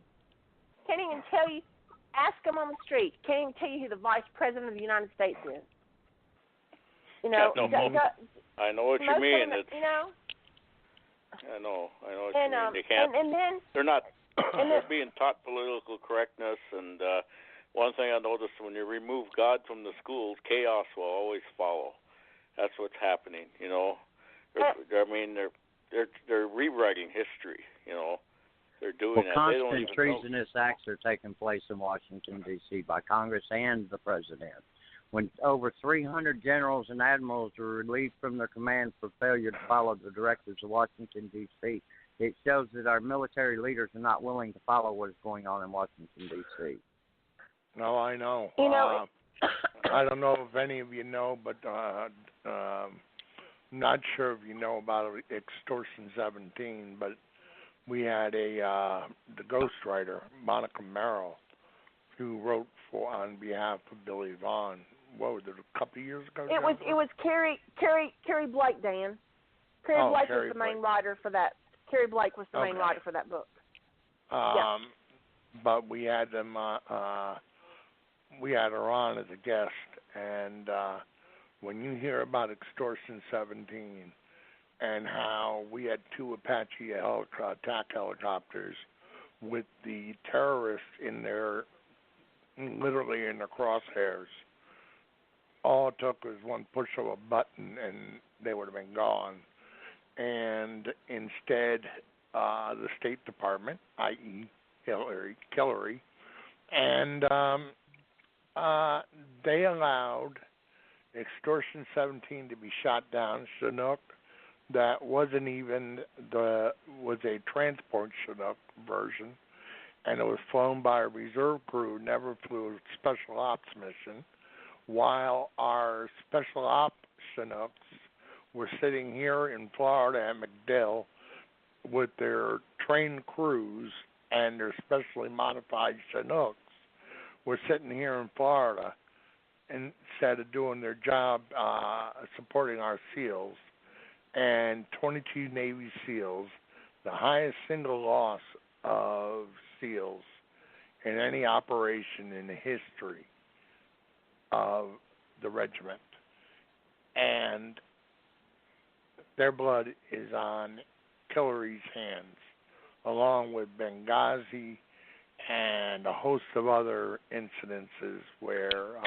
can't even tell you, ask them on the street, can't even tell you who the Vice President of the United States is. I know what you mean. I know what you mean. They can't. And then they're not. They're being taught political correctness, and one thing I noticed: when you remove God from the schools, chaos will always follow. That's what's happening. They're rewriting history. They're doing that. Constant treasonous acts are taking place in Washington, D.C. by Congress and the President. When over 300 generals and admirals were relieved from their command for failure to follow the directives of Washington, D.C., it shows that our military leaders are not willing to follow what is going on in Washington, D.C. No, I know. I don't know if any of you know, but not sure if you know about Extortion 17, but we had the ghostwriter, Monica Merrill, who wrote on behalf of Billy Vaughn. What was it, a couple of years ago? It was Carrie Blake, Dan. Carrie Blake was the main writer for that. Carrie Blake was the main writer for that book. But we had them. We had her on as a guest, and when you hear about Extortion 17 and how we had 2 Apache attack helicopters with the terrorists literally in their crosshairs, all it took was one push of a button and they would have been gone. And instead, the State Department, i.e. Hillary, and they allowed Extortion 17 to be shot down. Chinook, that wasn't even was a transport Chinook version, and it was flown by a reserve crew, never flew a special ops mission, while our special ops Chinooks were sitting here in Florida at MacDill with their trained crews and their specially modified Chinooks. Were sitting here in Florida instead of doing their job supporting our SEALs, and 22 Navy SEALs, the highest single loss of SEALs in any operation in the history of the regiment. And their blood is on Hillary's hands, along with Benghazi and a host of other incidences where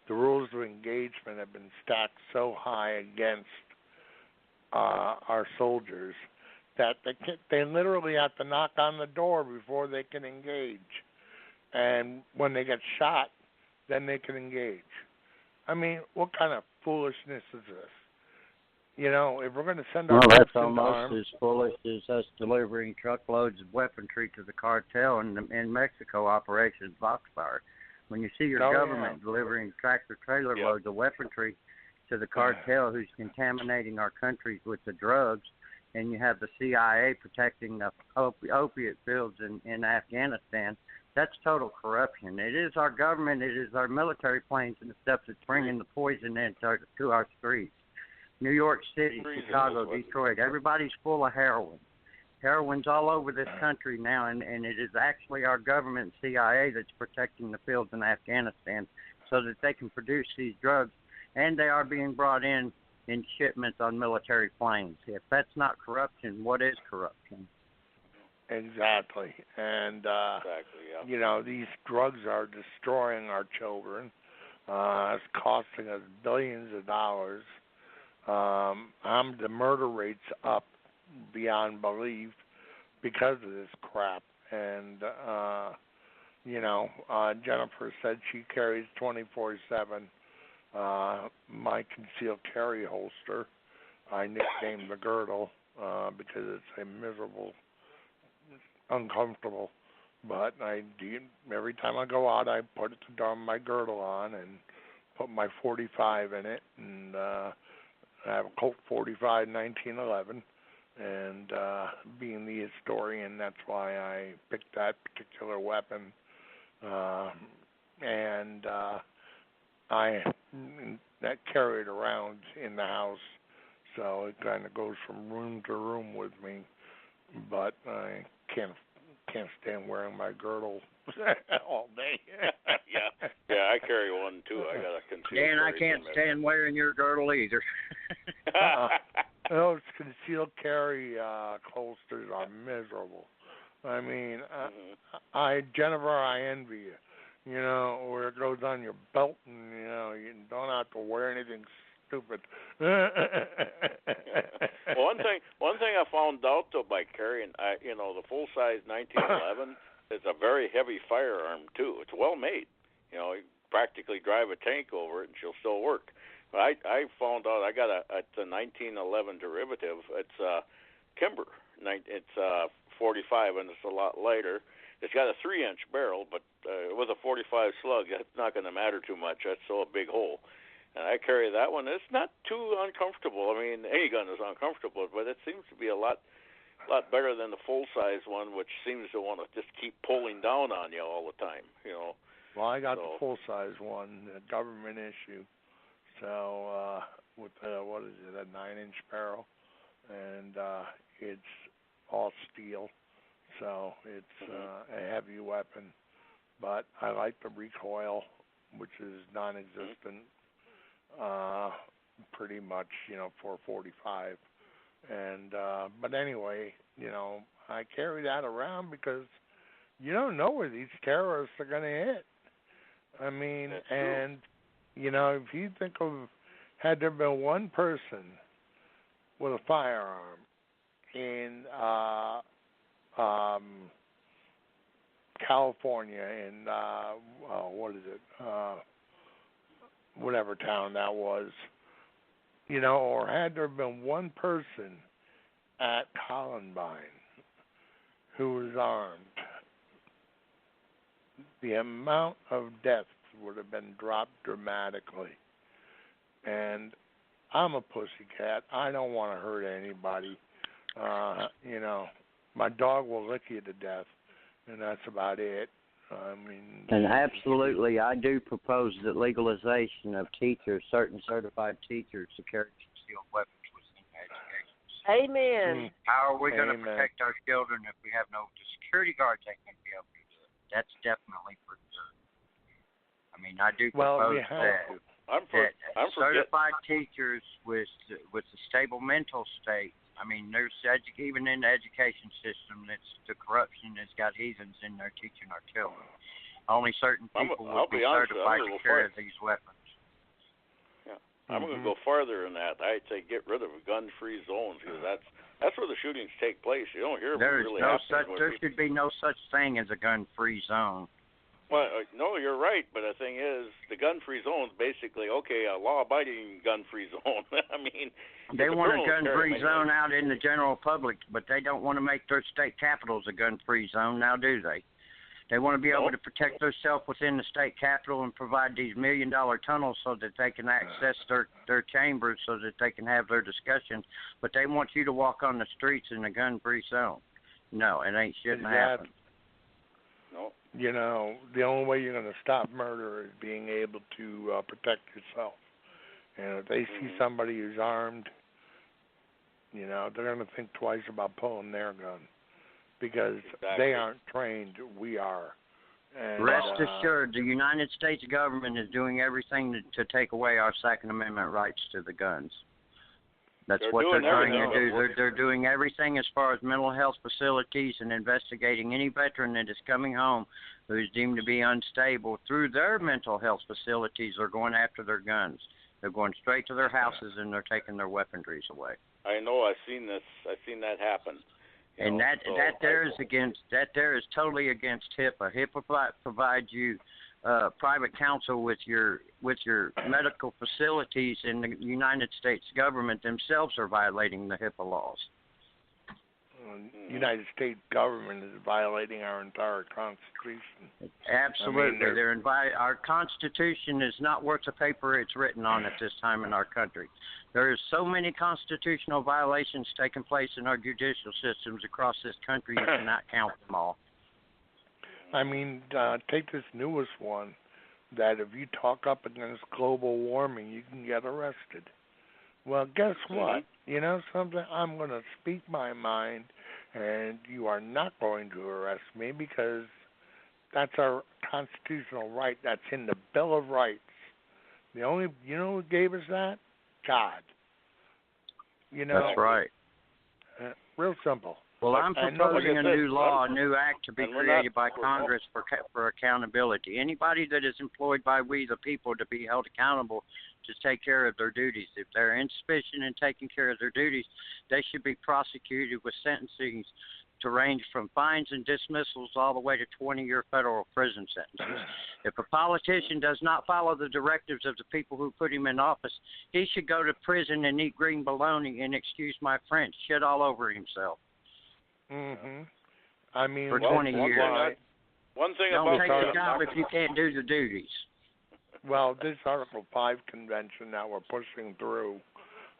the rules of engagement have been stacked so high against our soldiers that they literally have to knock on the door before they can engage. And when they get shot, then they can engage. I mean, what kind of foolishness is this? If we're going to send our that's almost as foolish as us delivering truckloads of weaponry to the cartel in Mexico, Operation Foxfire. When you see your government delivering tractor-trailer loads of weaponry to the cartel who's contaminating our countries with the drugs, and you have the CIA protecting the opiate fields in Afghanistan, that's total corruption. It is our government, it is our military planes and the stuff that's bringing the poison to our streets. New York City, Chicago, Detroit, everybody's full of heroin. Heroin's all over this country now, and it is actually our government, CIA, that's protecting the fields in Afghanistan so that they can produce these drugs, and they are being brought in shipments on military planes. If that's not corruption, what is corruption? Exactly. And, these drugs are destroying our children. It's costing us billions of dollars. The murder rate's up beyond belief because of this crap. And, Jennifer said she carries 24/7 my concealed carry holster I nicknamed the girdle because it's a miserable, uncomfortable. But every time I go out, I put my girdle on and put my 45 in it, and I have a Colt 45 1911. And being the historian, that's why I picked that particular weapon. And I carry it around in the house, so it kind of goes from room to room with me. But I can't stand wearing my girdle all day. yeah, I carry one too. I got a concealed carry. Dan, I can't stand wearing your girdle either. Those concealed carry holsters are miserable. I mean, Jennifer, I envy you. You know, where it goes on your belt, and you know you don't have to wear anything stupid. Well, one thing I found out though by carrying, the full size 1911 is a very heavy firearm too. It's well made. You know, you practically drive a tank over it, and she'll still work. But I found out I got it's a 1911 derivative. It's Kimber. It's 45, and it's a lot lighter. It's got a 3-inch barrel, but with a 45 slug, that's not going to matter too much. That's still a big hole. And I carry that one. It's not too uncomfortable. I mean, any gun is uncomfortable, but it seems to be a lot better than the full-size one, which seems to want to just keep pulling down on you all the time. You know. Well, I got the full-size one, the government issue. So with what is it, a 9-inch barrel, and it's all steel. So it's a heavy weapon, but I like the recoil, which is non-existent, pretty much, for 45. And but anyway, I carry that around because you don't know where these terrorists are going to hit. I mean, and if you think of, had there been one person with a firearm in California, in what is it, whatever town that was, or had there been one person at Columbine who was armed, the amount of deaths would have been dropped dramatically. And I'm a pussycat. I don't want to hurt anybody. My dog will lick you to death, and that's about it. I mean, and absolutely, I do propose the legalization of teachers, certain certified teachers, to carry concealed weapons within education. Amen. How are we going to protect our children if we have no security guards that can be able to do it? That's definitely for sure. I mean, I do propose that. Certified teachers with a stable mental state. I mean, there's even in the education system, it's the corruption that's got heathens in there teaching our children. Only certain people will be certified to carry these weapons. Yeah, I'm going to go farther than that. I'd say get rid of gun-free zones, because that's where the shootings take place. You don't hear There should be no such thing as a gun-free zone. Well, no, you're right, but the thing is, the gun-free zone is basically, a law-abiding gun-free zone. I mean, they want a gun-free zone out in the general public, but they don't want to make their state capitals a gun-free zone, now do they? They want to be able to protect themselves within the state capital and provide these $1 million tunnels so that they can access their chambers so that they can have their discussions, but they want you to walk on the streets in a gun-free zone. No, it shouldn't happen. No. The only way you're going to stop murder is being able to protect yourself. And if they see somebody who's armed, they're going to think twice about pulling their gun because they aren't trained. We are. And, rest assured, the United States government is doing everything to take away our Second Amendment rights to the guns. That's what they're trying to do. They're doing everything as far as mental health facilities and investigating any veteran that is coming home who is deemed to be unstable through their mental health facilities. They're going after their guns. They're going straight to their houses and they're taking their weaponries away. I know. I've seen this. I've seen that happen. And that there is totally against HIPAA. HIPAA provides you private counsel with your medical facilities, and the United States government themselves are violating the HIPAA laws. The United States government is violating our entire Constitution. Absolutely. Our Constitution is not worth the paper it's written on at this time in our country. There are so many constitutional violations taking place in our judicial systems across this country, you cannot count them all. I mean, take this newest one, that if you talk up against global warming, you can get arrested. Well, guess what? You know something? I'm going to speak my mind, and you are not going to arrest me because that's our constitutional right. That's in the Bill of Rights. You know who gave us that? God. You know. That's right. Real simple. Well, I'm proposing a new law, a new act to be created by Congress for accountability. Anybody that is employed by we the people to be held accountable to take care of their duties. If they're insufficient in taking care of their duties, they should be prosecuted with sentencing to range from fines and dismissals all the way to 20-year federal prison sentences. If a politician does not follow the directives of the people who put him in office, he should go to prison and eat green bologna and, excuse my French, shit all over himself. I mean, for 20 years. One thing Don't about take the job if you can't do the duties. Well, this Article 5 convention that we're pushing through,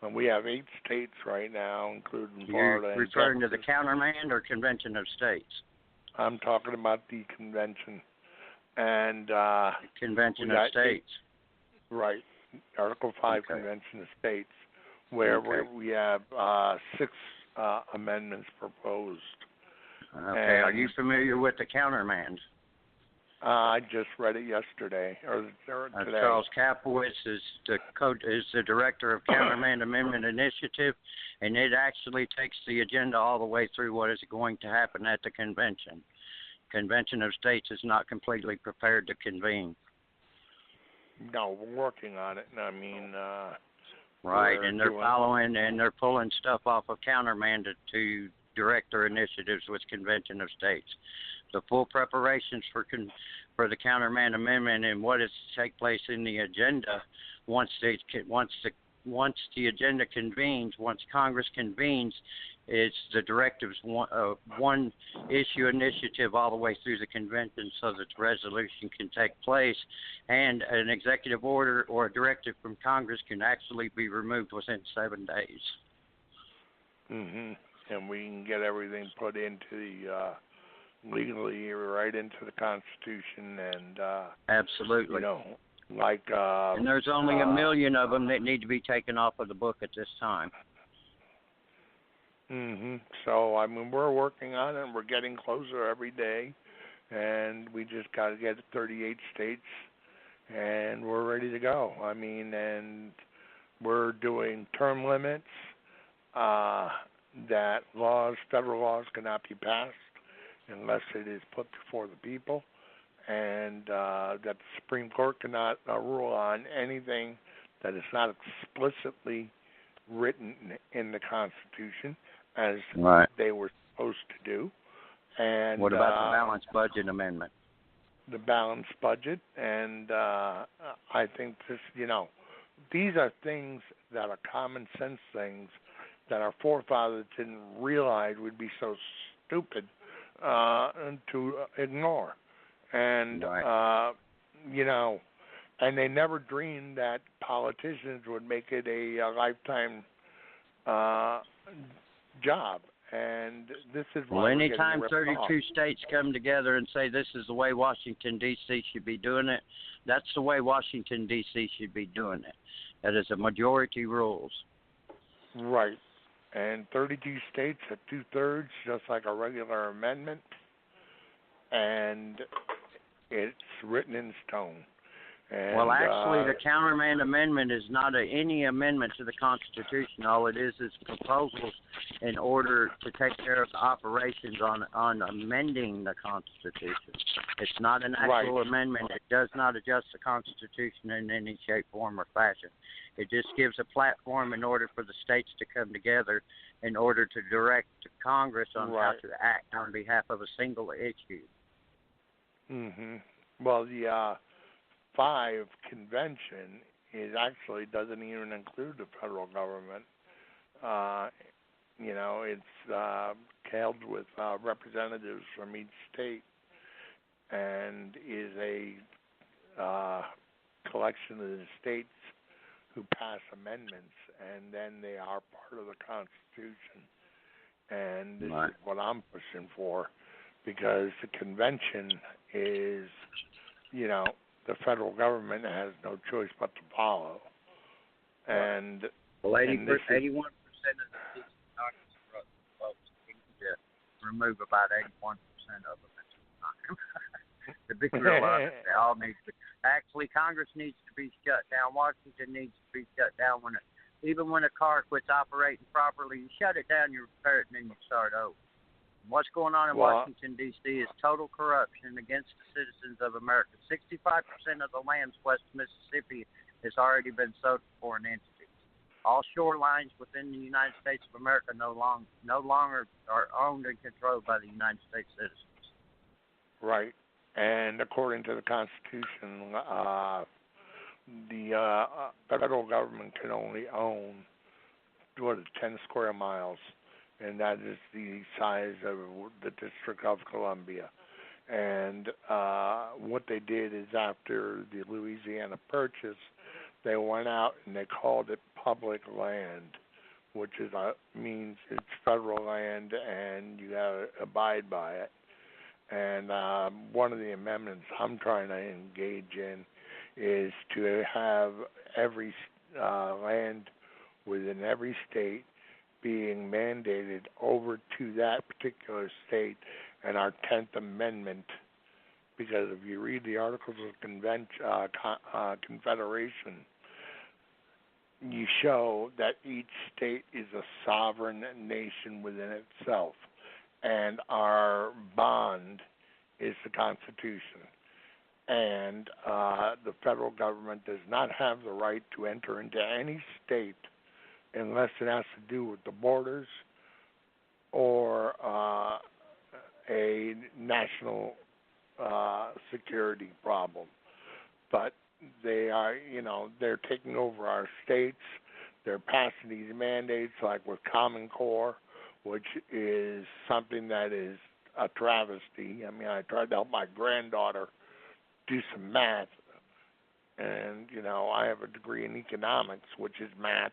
and we have 8 states right now, including Florida. You're referring to the countermand or Convention of States? I'm talking about the convention. And Convention of States. Right. Article 5 Convention of States, where we have 6 amendments proposed. Okay. Are you familiar with the countermand? I just read it yesterday or today. Charles Kapowitz is the director of Countermand Amendment Initiative, and it actually takes the agenda all the way through what is going to happen at the convention. Convention of States is not completely prepared to convene. No, we're working on it. I mean, right, and they're following and they're pulling stuff off of Countermand to direct their initiatives with Convention of States. The full preparations for the Countermand Amendment and what is to take place in the agenda once the agenda convenes, once Congress convenes, it's the directives one issue initiative all the way through the convention so that the resolution can take place, and an executive order or a directive from Congress can actually be removed within 7 days. And we can get everything put into the legally right into the Constitution and absolutely. You know, like and there's only 1 million of them that need to be taken off of the book at this time. So I mean, we're working on it, and we're getting closer every day, and we just got to get 38 states, and we're ready to go. I mean, and we're doing term limits that federal laws cannot be passed unless it is put before the people, and that the Supreme Court cannot rule on anything that is not explicitly written in the Constitution as they were supposed to do. And what about the balanced budget amendment? The balanced budget, and I think these are things that are common sense things that our forefathers didn't realize would be so stupid to ignore. And, and they never dreamed that politicians would make it a lifetime job. And this is why anytime 32 states come together and say this is the way Washington, D.C. should be doing it, that's the way Washington, D.C. should be doing it. That is a majority rules. Right. And 32 states at 2/3, just like a regular amendment, and it's written in stone. And, well, actually, the Countermand Amendment is not any amendment to the Constitution. All it is proposals in order to take care of the operations on amending the Constitution. It's not an actual amendment. It does not adjust the Constitution in any shape, form, or fashion. It just gives a platform in order for the states to come together in order to direct Congress on how to act on behalf of a single issue. Well, the 5 convention actually doesn't even include the federal government. It's held with representatives from each state and is a collection of the states who pass amendments, and then they are part of the Constitution. And this is what I'm pushing for, because the convention is, the federal government has no choice but to follow. And 81% of the folks need to remove about 81% of them. To be real honest, they all need to. Actually, Congress needs to be shut down. Washington needs to be shut down. Even when a car quits operating properly, you shut it down, you repair it, and then you start over. What's going on in Washington, D.C. is total corruption against the citizens of America. 65% of the lands west of Mississippi has already been sold to foreign entities. All shorelines within the United States of America no longer are owned and controlled by the United States citizens. Right. And according to the Constitution, the federal government can only own 10 square miles, and that is the size of the District of Columbia. And what they did is, after the Louisiana Purchase, they went out and they called it public land, which means it's federal land and you have to abide by it. And one of the amendments I'm trying to engage in is to have every land within every state being mandated over to that particular state, and our 10th Amendment, because if you read the Articles of Confederation, you show that each state is a sovereign nation within itself, and our bond is the Constitution. And the federal government does not have the right to enter into any state unless it has to do with the borders or a national security problem. But they are, they're taking over our states. They're passing these mandates, like with Common Core, which is something that is a travesty. I mean, I tried to help my granddaughter do some math, and, I have a degree in economics, which is math,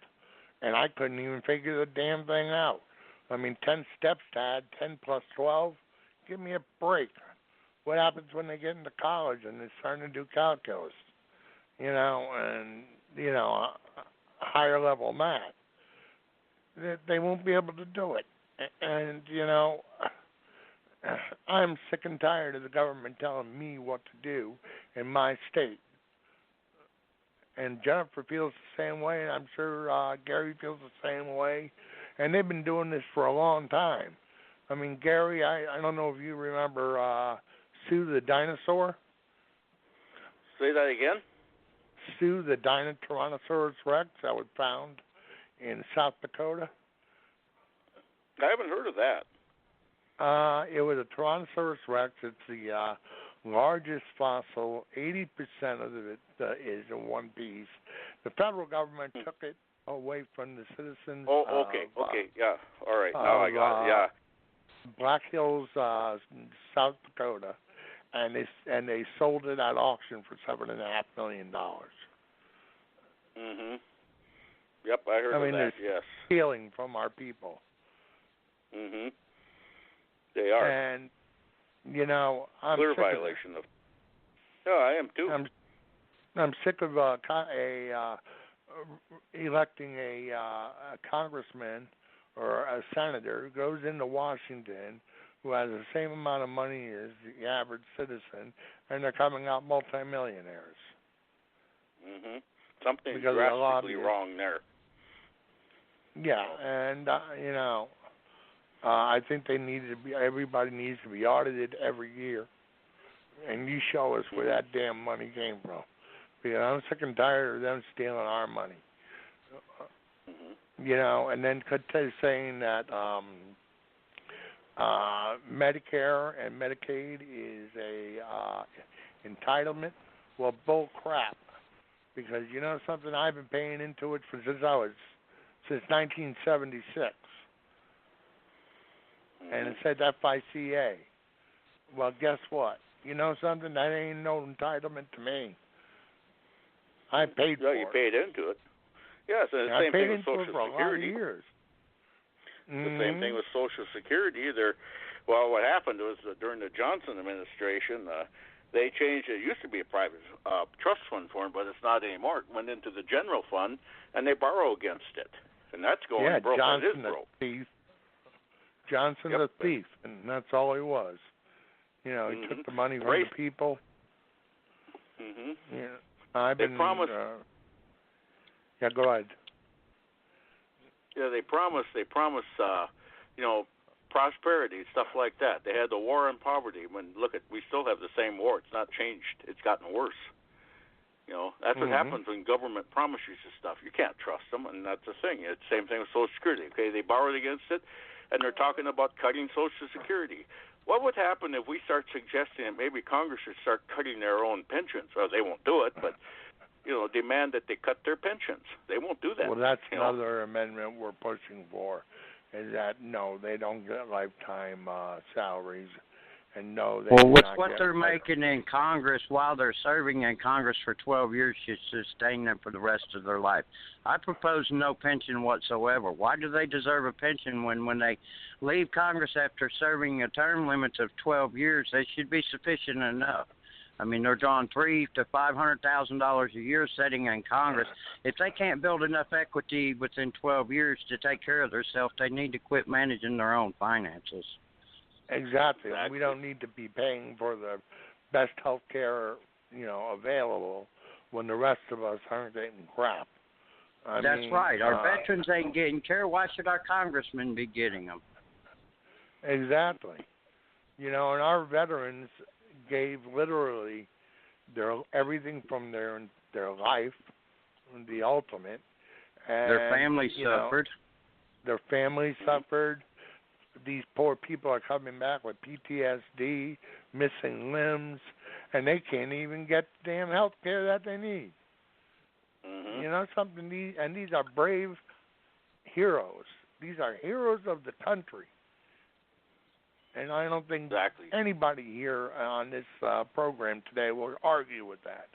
and I couldn't even figure the damn thing out. I mean, 10 steps, Dad, 10 plus 12, give me a break. What happens when they get into college and they're starting to do calculus, and, higher level math? They won't be able to do it. And, I'm sick and tired of the government telling me what to do in my state. And Jennifer feels the same way, and I'm sure Gary feels the same way. And they've been doing this for a long time. I mean, Gary, I don't know if you remember Sue the dinosaur. Say that again? Sue the Tyrannosaurus Rex that was found in South Dakota. I haven't heard of that. It was a Tyrannosaurus Rex. It's the largest fossil. 80% of it is in one piece. The federal government took it away from the citizens. Oh, okay, yeah. All right, now I got it, yeah. Black Hills, South Dakota, and they sold it at auction for $7.5 million. Mhm. Yep, I heard of that. Yes. Stealing from our people. Mhm. They are. And I'm clear sick violation of. Yeah, I am too. I'm sick of electing a congressman or a senator who goes into Washington who has the same amount of money as the average citizen, and they're coming out multimillionaires. Mhm. Something's drastically wrong there. Yeah, and I think everybody needs to be audited every year, and you show us where that damn money came from, because I'm sick and tired of them stealing our money. And then saying that Medicare and Medicaid is a entitlement. Well, bull crap. Because you know something, I've been paying into it since 1976, and it said FICA. Well, guess what? You know something? That ain't no entitlement to me. I paid for it. You paid into it. Yeah, so the same thing with Social Security. Years. The same thing with Social Security. Well, what happened was during the Johnson administration, they changed. It used to be a private trust fund for them, but it's not anymore. It went into the general fund, and they borrow against it, and that's going broke. Johnson it is broke. Thief. Johnson the thief, and that's all he was. You know, he took the money from the people. Yeah, They promised. Yeah, go ahead. Yeah, they promised. Prosperity, stuff like that. They had the war on poverty. We still have the same war. It's not changed. It's gotten worse. That's what happens when government promises you stuff. You can't trust them, and that's the thing. It's the same thing with Social Security. Okay, they borrowed against it, and they're talking about cutting Social Security. What would happen if we start suggesting that maybe Congress should start cutting their own pensions? Well, they won't do it, but demand that they cut their pensions. They won't do that. Well, that's another amendment we're pushing for. Is that no, they don't get lifetime salaries, and no, they with what they're making in Congress while they're serving in Congress for 12 years should sustain them for the rest of their life. I propose no pension whatsoever. Why do they deserve a pension when they leave Congress after serving a term limit of 12 years? They should be sufficient enough. I mean, they're drawing $300,000 to $500,000 a year sitting in Congress. If they can't build enough equity within 12 years to take care of themselves, they need to quit managing their own finances. Exactly. We don't need to be paying for the best health care, available when the rest of us aren't getting crap. That's right. Our veterans ain't getting care. Why should our congressmen be getting them? Exactly. And our veterans gave literally everything from their life, the ultimate. And, their families suffered. Their families suffered. These poor people are coming back with PTSD, missing limbs, and they can't even get the damn health care that they need. You know something? These are brave heroes. These are heroes of the country. And I don't think anybody here on this program today will argue with that.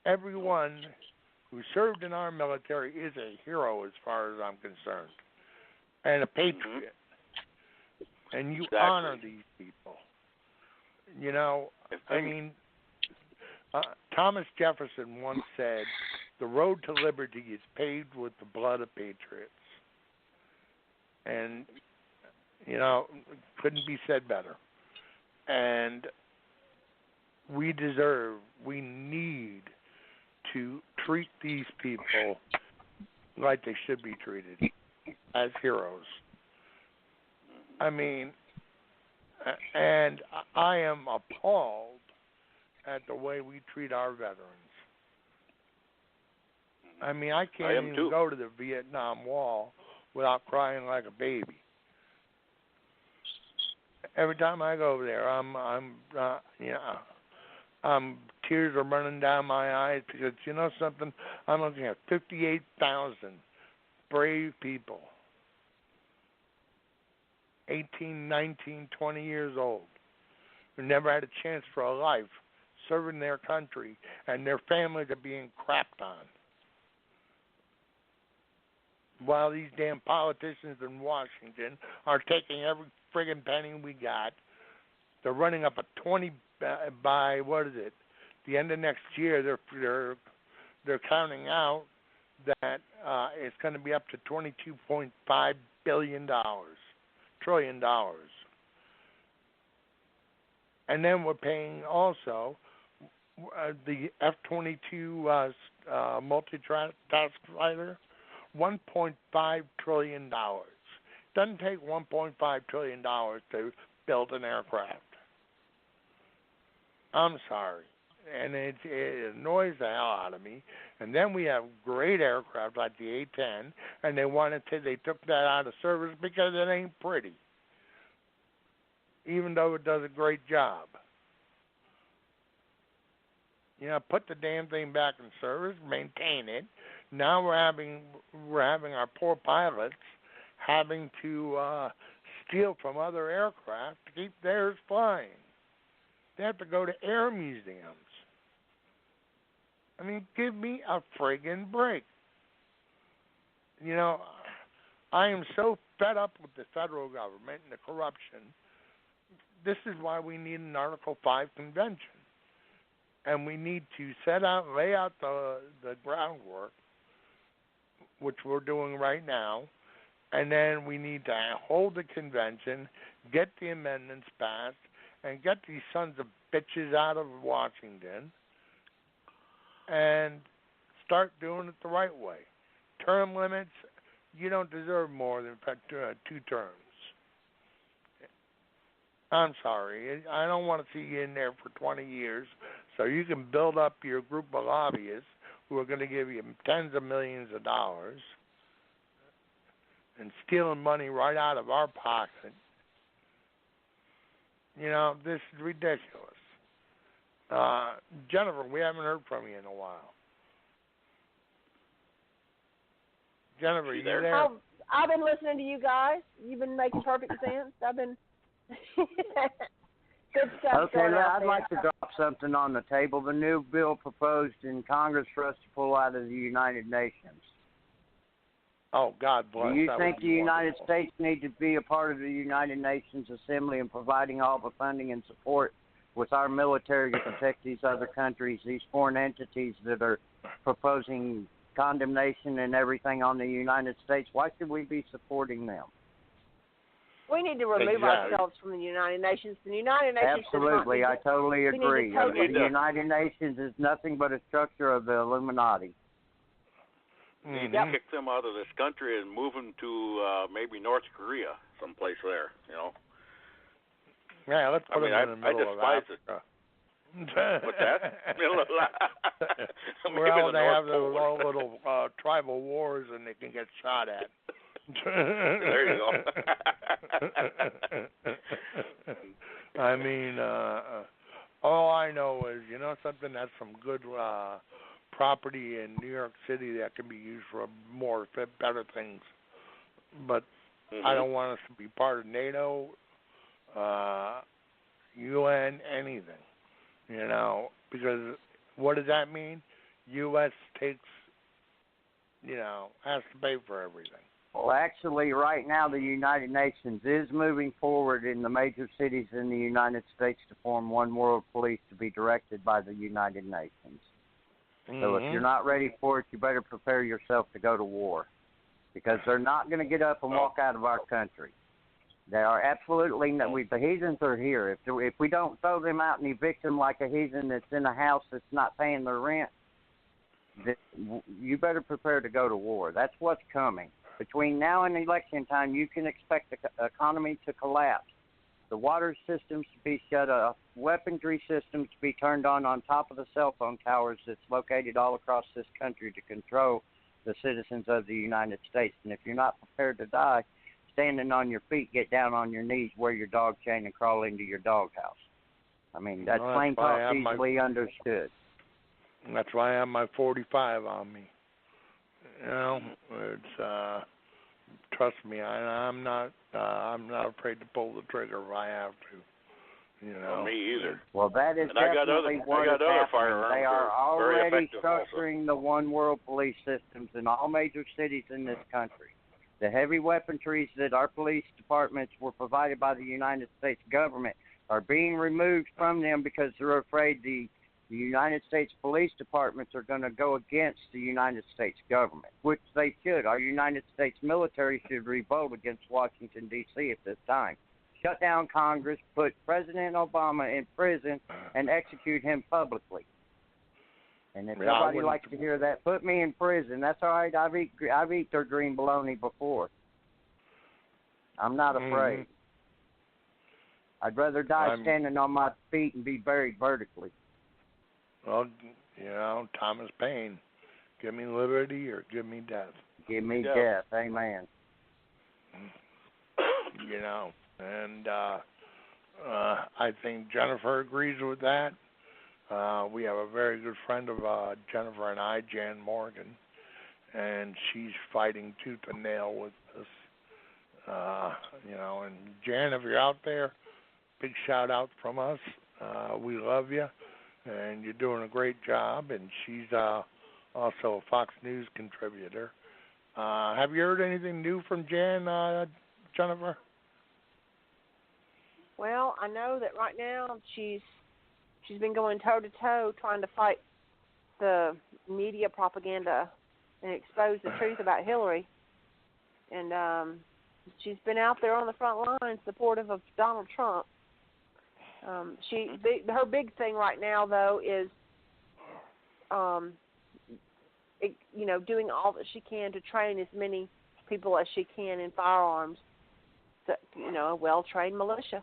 Everyone who served in our military is a hero as far as I'm concerned, and a patriot. And you honor these people. Thomas Jefferson once said, "The road to liberty is paved with the blood of patriots." And couldn't be said better. And we need to treat these people like they should be treated, as heroes. I mean, and I am appalled at the way we treat our veterans. I mean, I can't even go to the Vietnam Wall without crying like a baby. Every time I go over there, tears are running down my eyes because something. I'm looking at 58,000 brave people, 18, 19, 20 years old, who never had a chance for a life, serving their country, and their families are being crapped on. While these damn politicians in Washington are taking every friggin' penny we got, they're running up a 20 by the end of next year. They're counting out that it's going to be up to $22.5 trillion. And then we're paying also the F-22 multi-task fighter $1.5 trillion. Doesn't take $1.5 trillion to build an aircraft. I'm sorry. And it annoys the hell out of me. And then we have great aircraft like the A-10, and they took that out of service because it ain't pretty, even though it does a great job. put the damn thing back in service, maintain it. Now we're having our poor pilots having to steal from other aircraft to keep theirs flying. They have to go to air museums. I mean, give me a friggin' break. I am so fed up with the federal government and the corruption. This is why we need an Article 5 convention. And we need to lay out the groundwork, which we're doing right now, and then we need to hold the convention, get the amendments passed, and get these sons of bitches out of Washington and start doing it the right way. Term limits, you don't deserve more than 2 terms. I'm sorry. I don't want to see you in there for 20 years so you can build up your group of lobbyists who are going to give you tens of millions of dollars and stealing money right out of our pocket. This is ridiculous. Jennifer, we haven't heard from you in a while. Jennifer, you there? I've been listening to you guys. You've been making perfect sense. I've been good stuff. Okay, I'd like to drop something on the table. The new bill proposed in Congress for us to pull out of the United Nations. Oh, God bless. Do you think the United States need to be a part of the United Nations Assembly and providing all the funding and support with our military to protect these other countries, these foreign entities that are proposing condemnation and everything on the United States? Why should we be supporting them? We need to remove ourselves from the United Nations. The United Nations. Absolutely, I totally agree. The United Nations is nothing but a structure of the Illuminati. You need to kick them out of this country and move them to maybe North Korea, someplace there. Yeah, let's put them in the middle of Africa. What's that? Well, they have those little tribal wars and they can get shot at. There you go. I mean, all I know is, something that's some good property in New York City that can be used for better things. But I don't want us to be part of NATO, UN, anything. Because what does that mean? U.S. takes, has to pay for everything. Well, actually, right now, the United Nations is moving forward in the major cities in the United States to form one world police to be directed by the United Nations. So if you're not ready for it, you better prepare yourself to go to war, because they're not going to get up and walk out of our country. They are absolutely not. The heathens are here. If we don't throw them out and evict them like a heathen that's in a house that's not paying their rent, you better prepare to go to war. That's what's coming. Between now and election time, you can expect the economy to collapse, the water systems to be shut off, weaponry systems to be turned on top of the cell phone towers that's located all across this country to control the citizens of the United States. And if you're not prepared to die, standing on your feet, get down on your knees, wear your dog chain, and crawl into your doghouse. I mean, that's plain talk, easily understood. That's why I have my 45 on me. It's trust me, I'm not afraid to pull the trigger if I have to. Well, me either. Well, that is definitely what is happening. They are already structuring the one world police systems in all major cities in this country. The heavy weaponries that our police departments were provided by the United States government are being removed from them because they're afraid the United States police departments are going to go against the United States government, which they should. Our United States military should revolt against Washington, D.C. at this time. Shut down Congress, put President Obama in prison, and execute him publicly. And if nobody likes to hear that, put me in prison. That's all right. I've eaten their green bologna before. I'm not afraid. I'd rather die standing on my feet and be buried vertically. Well, Thomas Paine, give me liberty or give me death. Give me death. Amen. And I think Jennifer agrees with that. We have a very good friend of Jennifer and I, Jan Morgan, and she's fighting tooth and nail with this. And Jan, if you're out there, big shout out from us. We love you, and you're doing a great job. And she's also a Fox News contributor. Have you heard anything new from Jan, Jennifer? Well, I know that right now she's been going toe to toe trying to fight the media propaganda and expose the truth about Hillary. And she's been out there on the front line supportive of Donald Trump. Her big thing right now, though, is doing all that she can to train as many people as she can in firearms. A well-trained militia.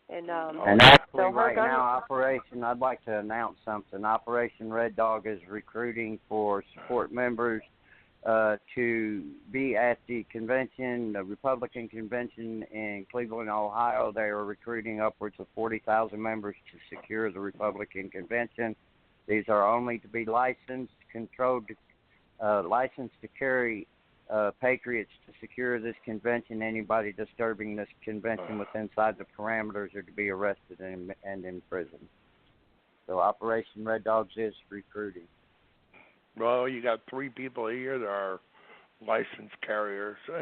And actually, so right now, I'd like to announce something. Operation Red Dog is recruiting for support members to be at the convention, the Republican convention in Cleveland, Ohio. They are recruiting upwards of 40,000 members to secure the Republican convention. These are only to be licensed to carry patriots to secure this convention. Anybody disturbing this convention within the parameters are to be arrested and imprisoned. So Operation Red Dogs is recruiting. Well, you got 3 people here that are licensed carriers. So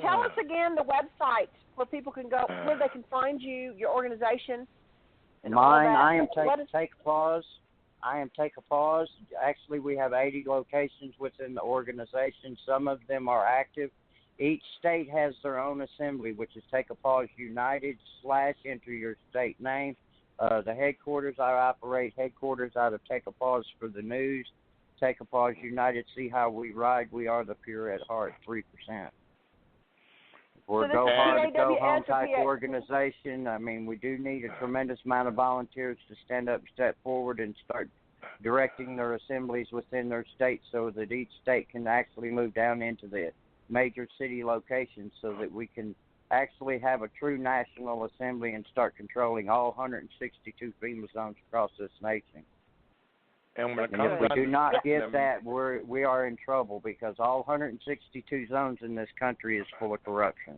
tell us again the website where people can go, where they can find you, your organization. And Mine, all that. I am Take a Pause. I am Take a Pause. Actually, we have 80 locations within the organization. Some of them are active. Each state has their own assembly, which is Take a Pause United / enter your state name. The headquarters, I operate headquarters out of Take a Pause for the news. Take a Pause United, see how we ride. We are the pure at heart, 3%. We're a go hard, go home type organization. I mean, we do need a tremendous amount of volunteers to stand up, step forward, and start directing their assemblies within their state so that each state can actually move down into the major city locations so that we can actually have a true national assembly and start controlling all 162 FEMA zones across this nation. And if we do not get that, we are in trouble because all 162 zones in this country is full of corruption.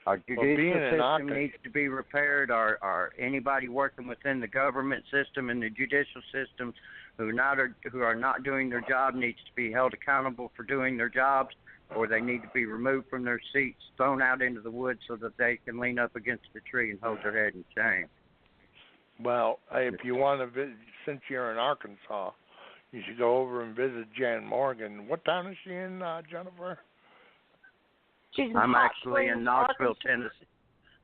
Our judicial system needs to be repaired. Our anybody working within the government system and the judicial system who are not doing their job needs to be held accountable for doing their jobs, or they need to be removed from their seats, thrown out into the woods so that they can lean up against the tree and hold their head in shame. Well, if you want to visit, since you're in Arkansas, you should go over and visit Jan Morgan. What town is she in, Jennifer? I'm actually in Knoxville, Tennessee.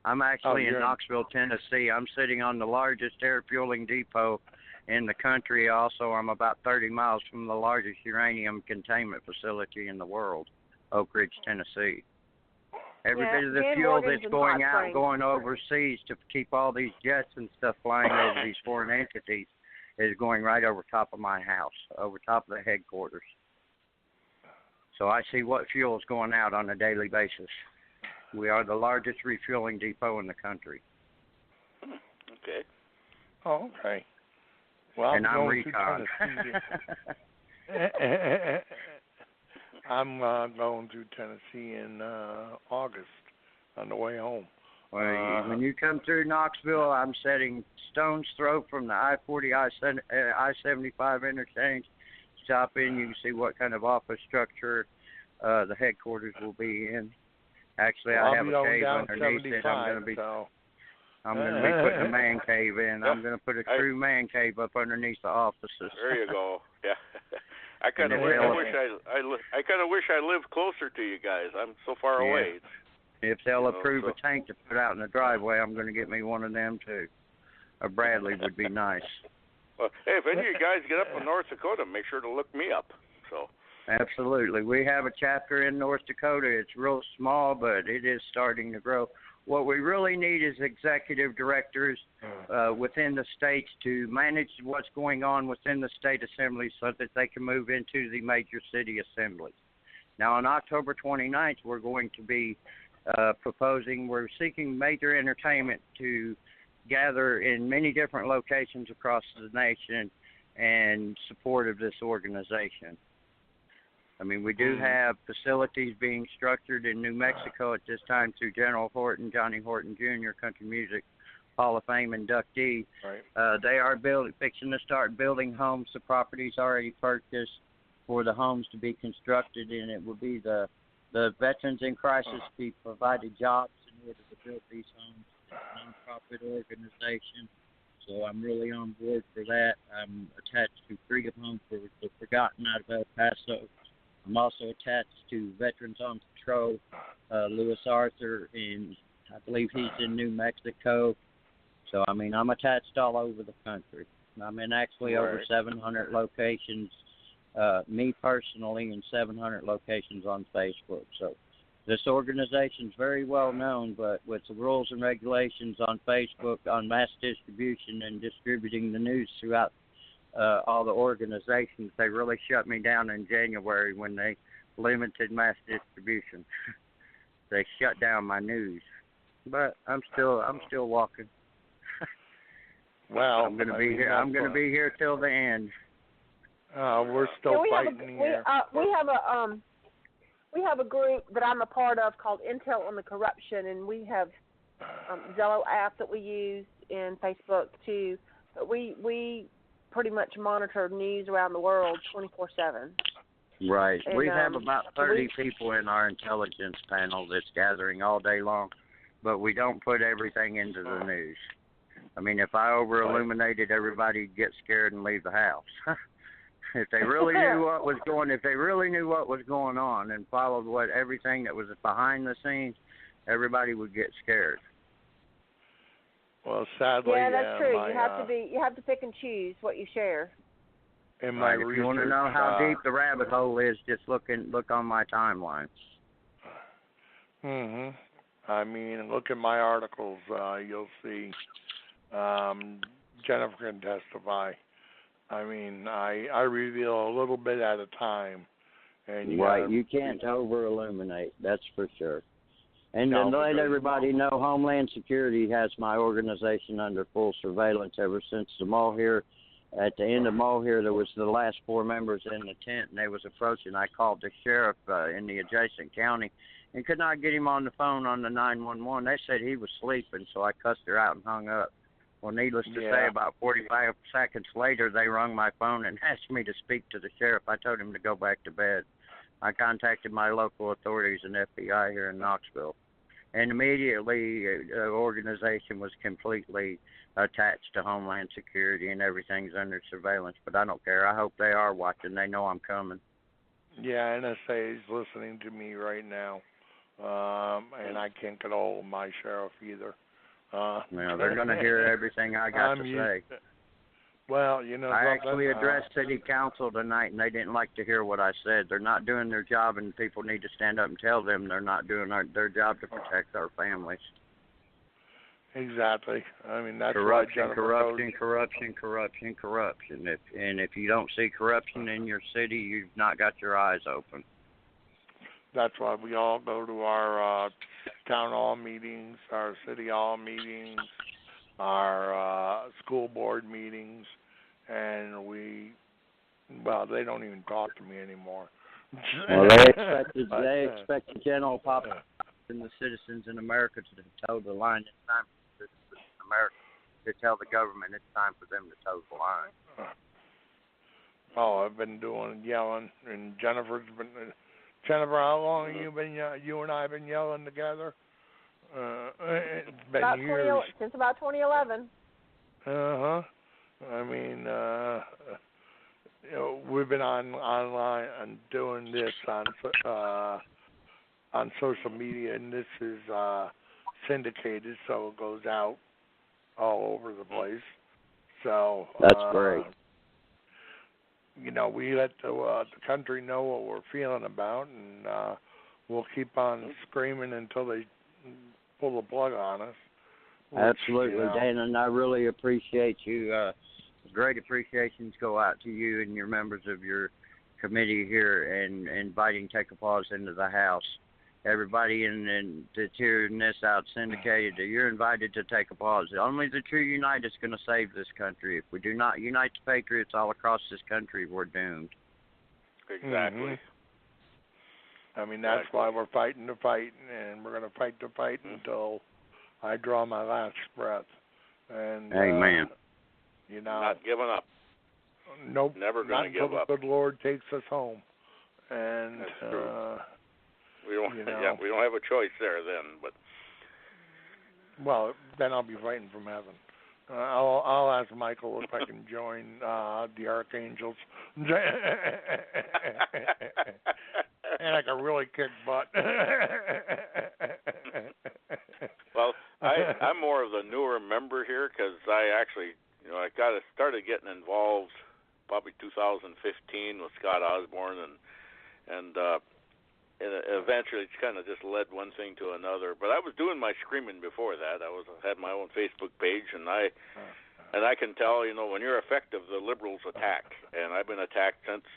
Knoxville, Tennessee. I'm sitting on the largest air fueling depot in the country. Also, I'm about 30 miles from the largest uranium containment facility in the world, Oak Ridge, Tennessee. Every bit of the fuel that's going out, going overseas to keep all these jets and stuff flying over these foreign entities is going right over top of my house, over top of the headquarters. So I see what fuel is going out on a daily basis. We are the largest refueling depot in the country. Okay. Oh, okay. Well, and I'm recon. I'm going to Tennessee in August on the way home. Well, when you come through Knoxville, I'm setting stone's throw from the I-40, I-75 interchange. Stop in, you can see what kind of office structure the headquarters will be in. Actually, I have a cave underneath it. I'm going to be putting a man cave in. I'm going to put a true man cave up underneath the offices. There you go. Yeah. I kind of wish I lived closer to you guys. I'm so far away. If they'll approve a tank to put out in the driveway, I'm going to get me one of them too. A Bradley would be nice. Well, hey, if any of you guys get up in North Dakota, make sure to look me up. So. Absolutely. We have a chapter in North Dakota. It's real small, but it is starting to grow. What we really need is executive directors within the states to manage what's going on within the state assemblies so that they can move into the major city assemblies. Now, on October 29th, we're going to be we're seeking Major Entertainment to gather in many different locations across the nation in support of this organization. I mean, we do have facilities being structured in New Mexico at this time through General Horton, Johnny Horton Jr., Country Music Hall of Fame inductee. Right. They are fixing to start building homes. The property's already purchased for the homes to be constructed, and it will be the veterans in crisis to be provided jobs in order to build these homes. Non-profit organization. So I'm really on board for that. I'm attached to Freedom Home for the Forgotten out of El Paso. I'm also attached to Veterans on Patrol, Louis Arthur, and I believe he's in New Mexico. So, I mean, I'm attached all over the country. I'm in actually over 700 locations, me personally, in 700 locations on Facebook. So this organization's very well known, but with the rules and regulations on Facebook on mass distribution and distributing the news throughout all the organizations, they really shut me down in January when they limited mass distribution. They shut down my news, but I'm still walking. Well, I'm going to be here. I'm going to be here till the end. We're still fighting here. We have a group that I'm a part of called Intel on the Corruption, and we have Zello app that we use and Facebook too. But we pretty much monitor news around the world 24/7. Right. And, we have about 30 people in our intelligence panel that's gathering all day long, but we don't put everything into the news. I mean, if I over-illuminated, everybody'd get scared and leave the house. If they really knew what was going on and followed everything that was behind the scenes, everybody would get scared. Well, sadly, yeah, that's true. You have to pick and choose what you share. In my if you want to know how deep the rabbit hole is, just look on my timeline. Mhm. I mean, look at my articles. You'll see. Jennifer can testify. I mean, I reveal a little bit at a time. And you can't over-illuminate, that's for sure. And to let everybody know, Homeland Security has my organization under full surveillance ever since the mall here. At the end of mall here, there was the last 4 members in the tent, and they was approaching. I called the sheriff in the adjacent county and could not get him on the phone on the 911. They said he was sleeping, so I cussed her out and hung up. Well, needless to say, about 45 seconds later, they rung my phone and asked me to speak to the sheriff. I told him to go back to bed. I contacted my local authorities and FBI here in Knoxville. And immediately, the organization was completely attached to Homeland Security, and everything's under surveillance. But I don't care. I hope they are watching. They know I'm coming. Yeah, NSA is listening to me right now. And I can't get a hold of my sheriff either. They're going to hear everything I got to say. Well, you know, I actually addressed City Council tonight, and they didn't like to hear what I said. They're not doing their job, and people need to stand up and tell them they're not doing their job to protect our families. Exactly. I mean, that's corruption. If you don't see corruption in your city, you've not got your eyes open. That's why we all go to our town hall meetings, our city hall meetings, our school board meetings, and they don't even talk to me anymore. Well, they expect the general population and the citizens in America to toe the line. It's time for the citizens in America to tell the government it's time for them to toe the line. Oh, I've been yelling, and Jennifer, how long have you and I have been yelling together? It's been years. Since about 2011. I mean, we've been online and doing this on social media, and this is syndicated, so it goes out all over the place. So that's great. You know, we let the country know what we're feeling about, and we'll keep on screaming until they pull the plug on us. Absolutely, Dana, and I really appreciate you. Great appreciations go out to you and your members of your committee here and inviting Take a Pause into the House. everybody that's hearing this out syndicated, you're invited to take a pause. Only the true unite is going to save this country. If we do not unite the patriots all across this country, we're doomed. Exactly. I mean, that's why we're fighting the fight, and we're going to fight the fight until I draw my last breath. And amen. You know, not giving up. Nope. Never going to give up. The good Lord takes us home. And that's true. We don't. You know, yeah, we don't have a choice there then. But then I'll be fighting from heaven. I'll ask Michael if I can join the Archangels, and I can really kick butt. Well, I'm more of the newer member here because I actually, I started getting involved probably 2015 with Scott Osborne, and eventually it's kind of just led one thing to another. But I was doing my screaming before that. I had my own Facebook page, and I can tell, when you're effective, the liberals attack, and I've been attacked since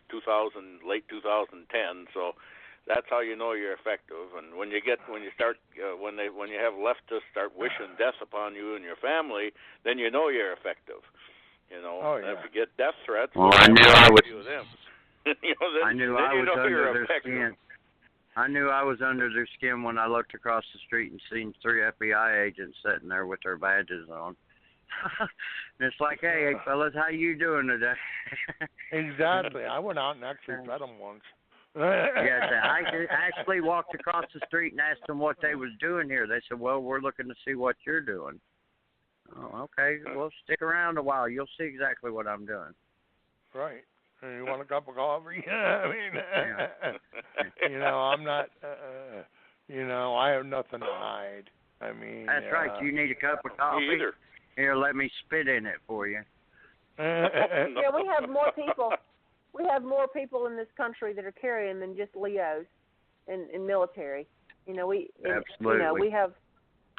late 2010. So that's how you know you're effective. And when you have leftists start wishing death upon you and your family, then you know you're effective. If you get death threats, I knew I was. I knew I was under their skin. I knew I was under their skin when I looked across the street and seen 3 FBI agents sitting there with their badges on. And it's like, hey, fellas, how you doing today? Exactly. I went out and actually met them once. Yes, I actually walked across the street and asked them what they was doing here. They said, well, we're looking to see what you're doing. Oh, okay. Well, stick around a while. You'll see exactly what I'm doing. Right. You want a cup of coffee? I mean, I'm not, I have nothing to hide. I mean. That's right. You need a cup of coffee? Me either. Here, let me spit in it for you. Yeah, we have more people. We have more people in this country that are carrying than just Leos in military. Absolutely. We have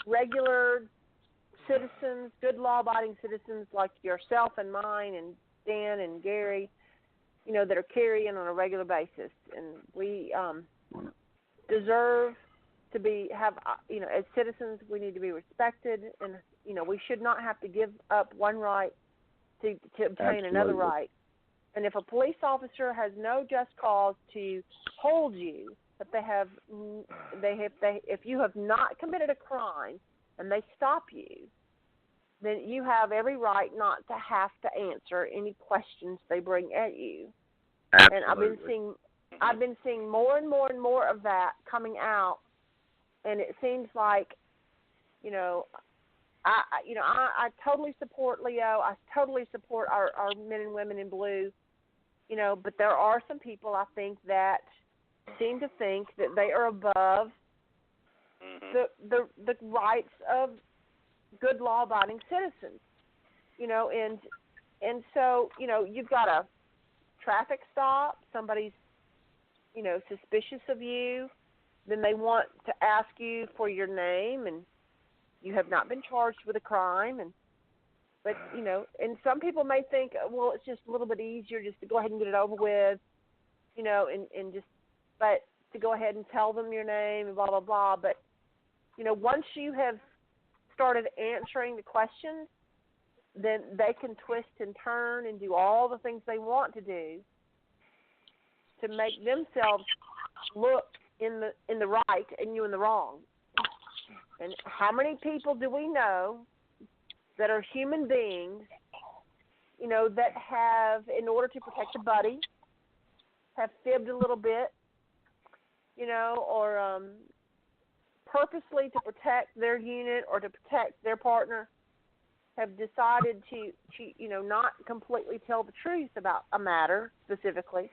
regular citizens, good law-abiding citizens like yourself and mine and Dan and Gary, that are carrying on a regular basis, and we deserve to as citizens, we need to be respected, and we should not have to give up one right to obtain Absolutely. Another right. And if a police officer has no just cause to hold you, if you have not committed a crime and they stop you, then you have every right not to have to answer any questions they bring at you. Absolutely. And I've been seeing more and more and more of that coming out, and it seems like, I totally support Leo. I totally support our men and women in blue, but there are some people I think that seem to think that they are above the rights of good law-abiding citizens, and so, you've got a traffic stop, somebody's, suspicious of you, then they want to ask you for your name, and you have not been charged with a crime, but and some people may think, well, it's just a little bit easier just to go ahead and get it over with, but to go ahead and tell them your name and blah, blah, blah, but, once you have started answering the questions, then they can twist and turn and do all the things they want to do to make themselves look in the right and you in the wrong. And how many people do we know that are human beings, that have, in order to protect a buddy, have fibbed a little bit, or purposely to protect their unit or to protect their partner, have decided to not completely tell the truth about a matter specifically,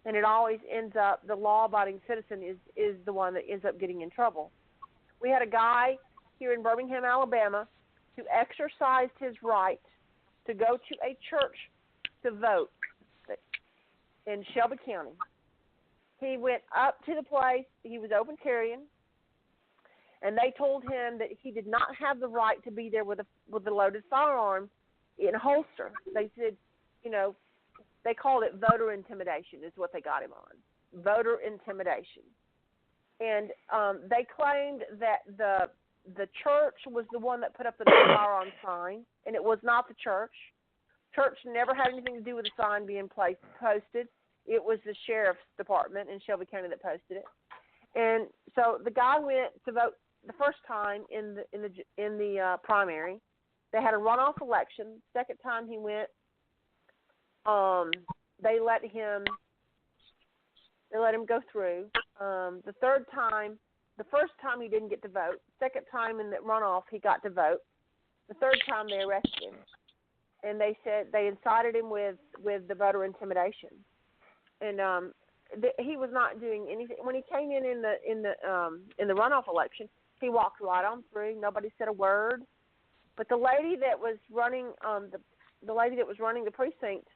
and it always ends up the law-abiding citizen is the one that ends up getting in trouble. We had a guy here in Birmingham, Alabama, who exercised his right to go to a church to vote in Shelby County. He went up to the place. He was open carrying, and they told him that he did not have the right to be there with a loaded firearm in a holster. They said, they called it voter intimidation is what they got him on, voter intimidation. and they claimed that the church was the one that put up the no firearm sign, and it was not the church. Church never had anything to do with the sign being posted. It was the sheriff's department in Shelby County that posted it. And so the guy went to vote the first time in the primary. They had a runoff election. Second time he went, they let him go through. The third time, the first time he didn't get to vote. Second time in the runoff he got to vote. The third time they arrested him, and they said they incited him with the voter intimidation. And he was not doing anything. When he came in the runoff election, he walked right on through. Nobody said a word. But the lady that was running the precinct,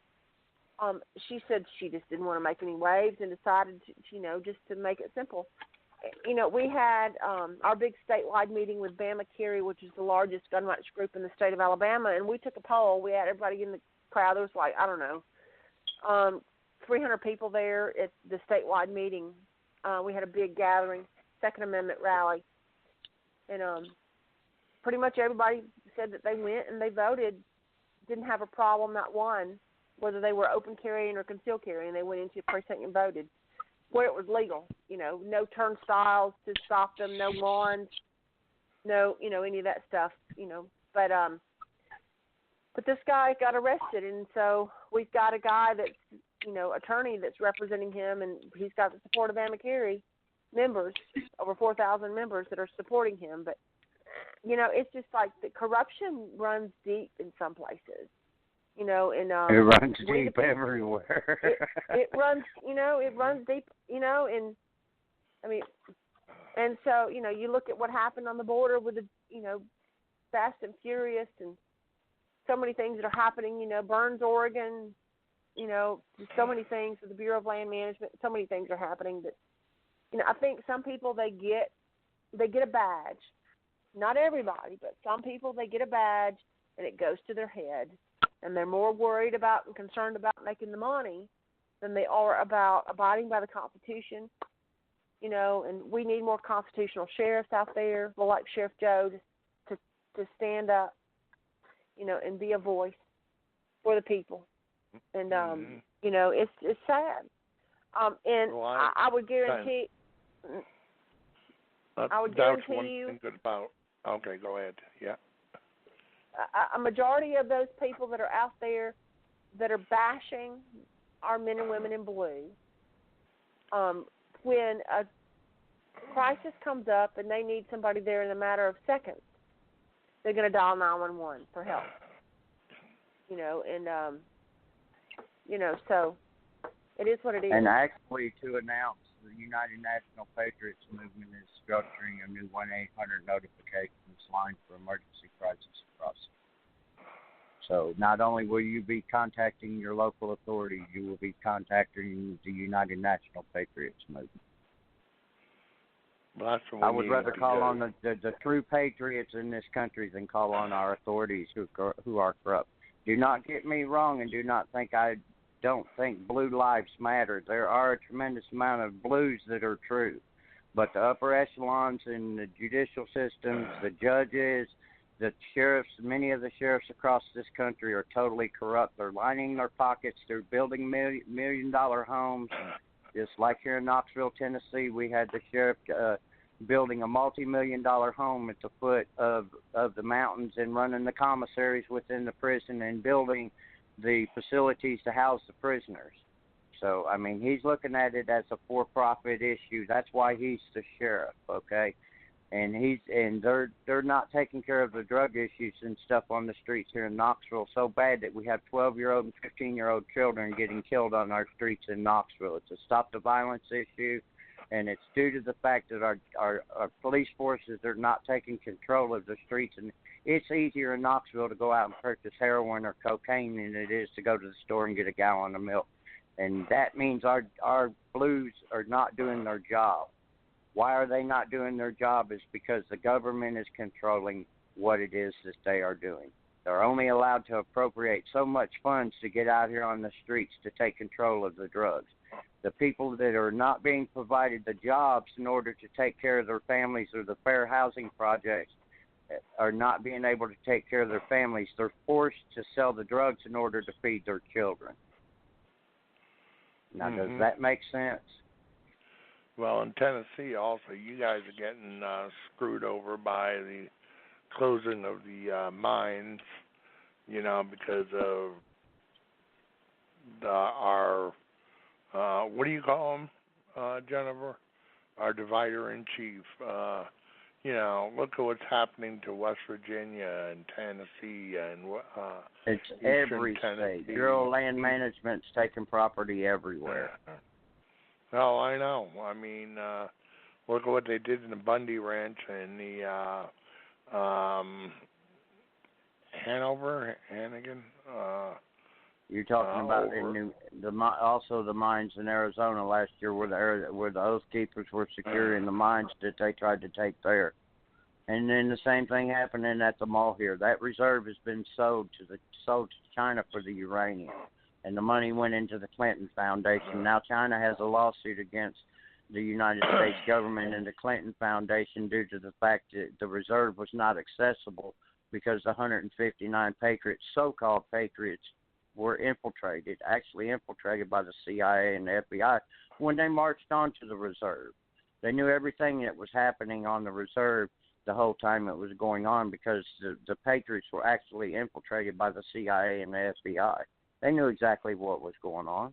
she said she just didn't want to make any waves and decided to, just to make it simple. We had our big statewide meeting with Bama Carey, which is the largest gun rights group in the state of Alabama, and we took a poll. We had everybody in the crowd. There was like, I don't know, 300 people there at the statewide meeting. We had a big gathering, Second Amendment rally, and pretty much everybody said that they went and they voted, didn't have a problem, not one, whether they were open carrying or concealed carrying. They went into a precinct and voted where it was legal. No turnstiles to stop them, no lawns, no, any of that stuff. But this guy got arrested, and so we've got a guy that's attorney that's representing him, and he's got the support of Bama Carey members, over 4,000 members that are supporting him. But it's just like the corruption runs deep in some places. And it runs deep everywhere. it runs, it runs deep, and I mean, and so you look at what happened on the border with the, Fast and Furious, and so many things that are happening. Burns, Oregon. So many things with the Bureau of Land Management. So many things are happening that, I think some people they get a badge. Not everybody, but some people they get a badge and it goes to their head, and they're more worried about and concerned about making the money than they are about abiding by the Constitution. And we need more constitutional sheriffs out there, like Sheriff Joe, to stand up, and be a voice for the people. And it's sad. And well, I would guarantee. I would guarantee one you. Thing good about. Okay, go ahead. Yeah. A majority of those people that are out there that are bashing our men and women in blue, when a crisis comes up and they need somebody there in a matter of seconds, they're going to dial 911 for help. So it is what it is. And actually, to announce, the United National Patriots Movement is structuring a new 1-800 notifications line for emergency crisis crossing. So not only will you be contacting your local authority, you will be contacting the United National Patriots Movement. Well, that's what I would rather call on the true patriots in this country than call on our authorities who are corrupt. Do not get me wrong, and do not think I don't think blue lives matter. There are a tremendous amount of blues that are true. But the upper echelons in the judicial systems, the judges, the sheriffs, many of the sheriffs across this country are totally corrupt. They're lining their pockets. They're building million-dollar homes. Just like here in Knoxville, Tennessee, we had the sheriff building a multi-million-dollar home at the foot of the mountains and running the commissaries within the prison and building the facilities to house the prisoners. So, I mean, he's looking at it as a for-profit issue. That's why he's the sheriff, okay? And they're not taking care of the drug issues and stuff on the streets here in Knoxville so bad that we have 12-year-old and 15-year-old children getting killed on our streets in Knoxville. It's a stop the violence issue, and it's due to the fact that our police forces are not taking control of the streets. And it's easier in Knoxville to go out and purchase heroin or cocaine than it is to go to the store and get a gallon of milk. And that means our blues are not doing their job. Why are they not doing their job is because the government is controlling what it is that they are doing. They're only allowed to appropriate so much funds to get out here on the streets to take control of the drugs. The people that are not being provided the jobs in order to take care of their families or the fair housing projects are not being able to take care of their families. They're forced to sell the drugs in order to feed their children. Now, does that make sense? Well, in Tennessee also, you guys are getting screwed over by the closing of the mines, because of our what do you call them, Jennifer? Our divider-in-chief. Look at what's happening to West Virginia and Tennessee and it's every state. Bureau of Land Management's taking property everywhere. Oh, I know. I mean, look at what they did in the Bundy Ranch and the Hannigan. You're talking about also the mines in Arizona last year, where the Oath Keepers were securing the mines that they tried to take there, and then the same thing happening at the mall here. That reserve has been sold to China for the uranium, and the money went into the Clinton Foundation. Now China has a lawsuit against the United States government and the Clinton Foundation due to the fact that the reserve was not accessible because the 159 patriots, so-called patriots, were actually infiltrated by the CIA and the FBI when they marched onto the reserve. They knew everything that was happening on the reserve the whole time it was going on because the patriots were actually infiltrated by the CIA and the FBI. They knew exactly what was going on.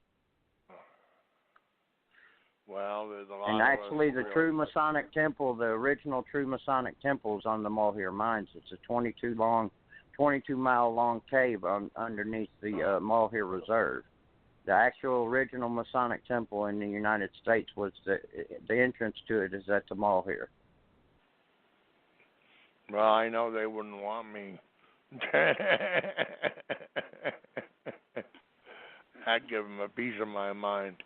Well, there's a lot and actually the true Masonic temple, the original true Masonic temple is on the Malheur Mines. It's a 22-mile long cave underneath the Malheur Reserve. The actual original Masonic temple in the United States was the entrance to it is at the Malheur. Well, I know they wouldn't want me. I'd give them a piece of my mind.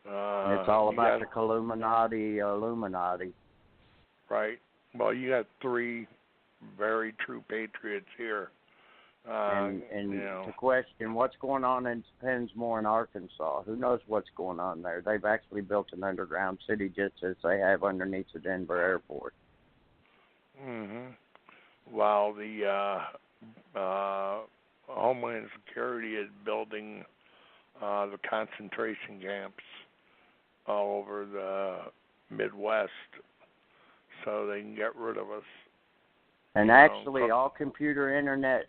It's all about the Illuminati. Right. Well, you got three very true patriots here. And to question what's going on in Pensmore in Arkansas, who knows what's going on there? They've actually built an underground city just as they have underneath the Denver airport. While the Homeland Security is building the concentration camps all over the Midwest so they can get rid of us. And actually, all computer internet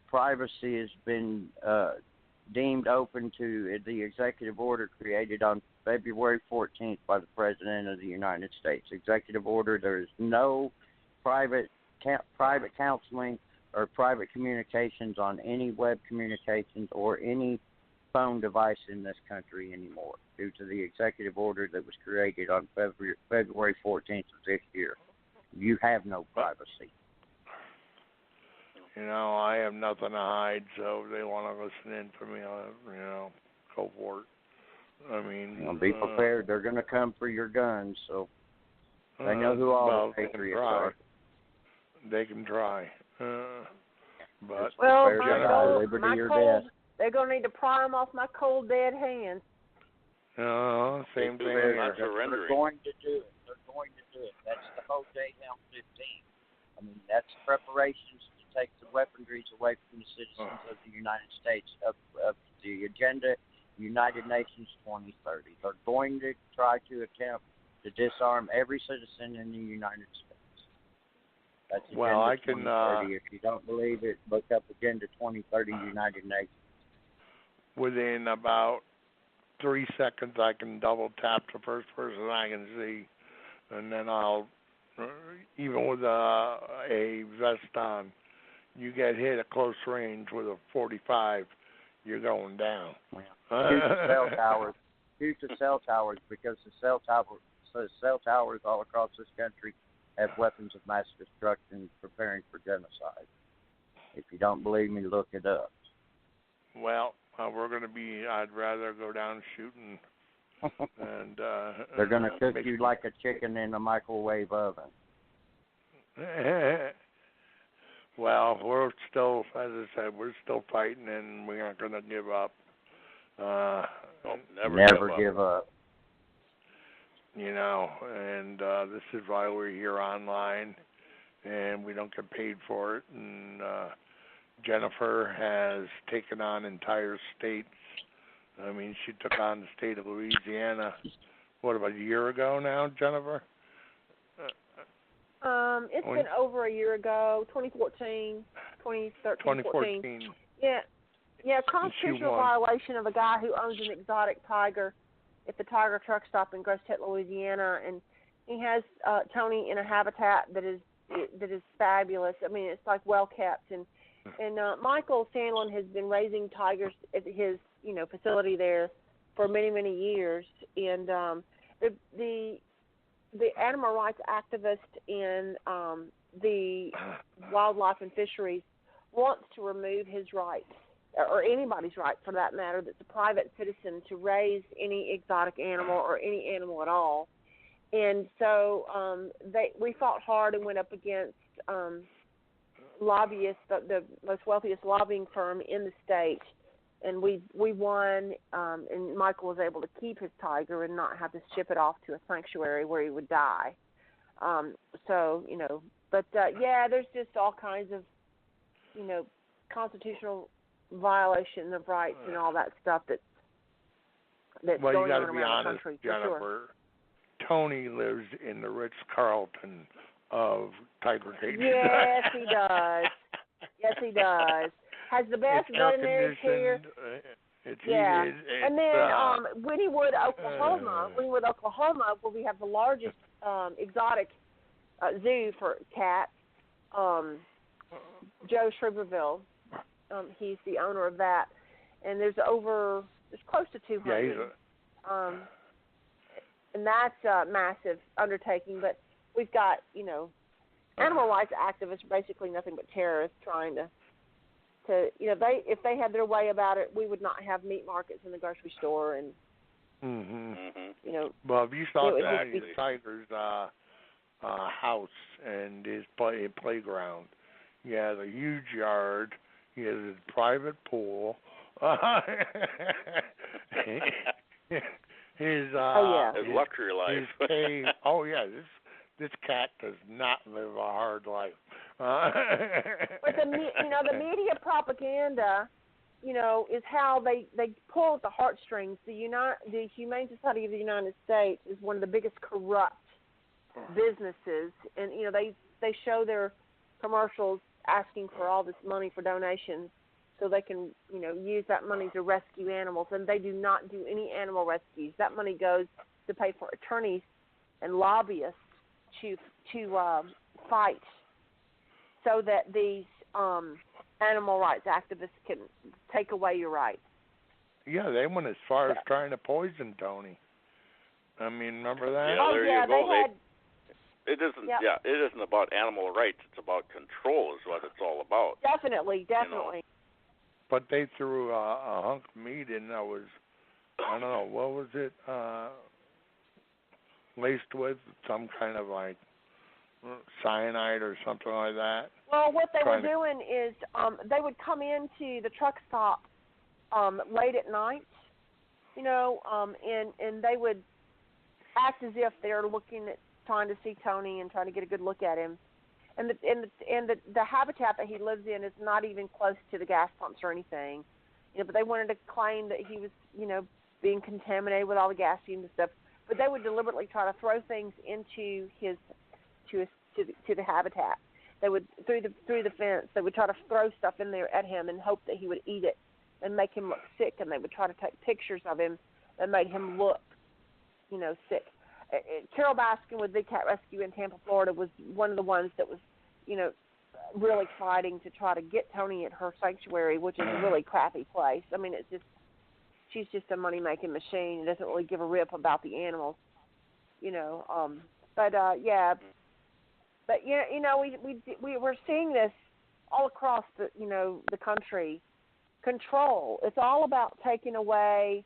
privacy has been deemed open to the executive order created on February 14th by the President of the United States. Executive order, there is no private counseling or private communications on any web communications or any phone device in this country anymore due to the executive order that was created on February 14th of this year. You have no privacy. I have nothing to hide, so if they want to listen in to me, go for it. I mean, be prepared. They're going to come for your guns, so they know who all the patriots are. They can try. But they're going to need to pry them off my cold, dead hands. Same thing. Not surrendering. They're going to do it. That's the whole day down 15. I mean, that's preparations to take the weaponries away from the citizens of the United States of the agenda United Nations 2030. They're going to try to attempt to disarm every citizen in the United States. That's Agenda 2030. If you don't believe it, look up Agenda 2030 United Nations. Within about 3 seconds, I can double tap the first person I can see, and then I'll, even with a vest on, you get hit at close range with a 45, you're going down. Shoot the cell towers, because the cell towers all across this country have weapons of mass destruction preparing for genocide. If you don't believe me, look it up. Well, we're going to be, I'd rather go down shooting. And they're going to cook you like a chicken in a microwave oven. Well, we're still, as I said, we're still fighting, and we aren't going to give up. Never give up. You know, and this is why we're here online, and we don't get paid for it. And Jennifer has taken on entire states. I mean, she took on the state of Louisiana, what, about a year ago now, Jennifer? It's been over a year ago, 2013, 2014. Yeah, constitutional violation of a guy who owns an exotic tiger at the Tiger Truck Stop in Grosse Tete, Louisiana, and he has Tony in a habitat that is fabulous. I mean, it's like well kept, and Michael Sandlin has been raising tigers at his facility there for many years, and the animal rights activist in the wildlife and fisheries wants to remove his rights, or anybody's right for that matter, that's a private citizen to raise any exotic animal or any animal at all. And so we fought hard and went up against lobbyists, the most wealthiest lobbying firm in the state, and we won, and Michael was able to keep his tiger and not have to ship it off to a sanctuary where he would die. There's just all kinds of, constitutional violation of rights and all that stuff that's going on around the country. Jennifer, sure. Tony lives in the Ritz-Carlton of tiger cages. Yes, he does. Yes, he does. Has the best veterinarians here. It's yeah. heated. And then Wynnewood, Oklahoma, where we have the largest exotic zoo for cats, Joe Shrieverville. He's the owner of that, and there's close to 200. And that's a massive undertaking. But we've got, animal rights activists, basically nothing but terrorists, trying to if they had their way about it, we would not have meat markets in the grocery store, and Well, if you saw the tiger's house and his playground, he has a huge yard. He has his private pool. His luxury life. His cave. This cat does not live a hard life. But the media propaganda, is how they pull at the heartstrings. The Humane Society of the United States is one of the biggest corrupt businesses, and they show their commercials asking for all this money for donations so they can use that money to rescue animals, and they do not do any animal rescues. That money goes to pay for attorneys and lobbyists to fight so that these animal rights activists can take away your rights. Yeah, they went as far as trying to poison Tony. I mean, remember that? It isn't about animal rights. It's about control, is what it's all about. Definitely. But they threw a hunk of meat in that was, I don't know, what was it, laced with some kind of like cyanide or something like that. Well, what they were doing is they would come into the truck stop late at night, and they would act as if they're trying to see Tony and trying to get a good look at him. And the habitat that he lives in is not even close to the gas pumps or anything. But they wanted to claim that he was, being contaminated with all the gas fumes and stuff. But they would deliberately try to throw things into to the habitat. They would through the fence. They would try to throw stuff in there at him and hope that he would eat it and make him look sick. And they would try to take pictures of him that made him look, sick. Carol Baskin with Big Cat Rescue in Tampa, Florida, was one of the ones that was, really fighting to try to get Tony at her sanctuary, which is a really crappy place. I mean, she's just a money-making machine and doesn't really give a rip about the animals, But we're seeing this all across the country. Control. It's all about taking away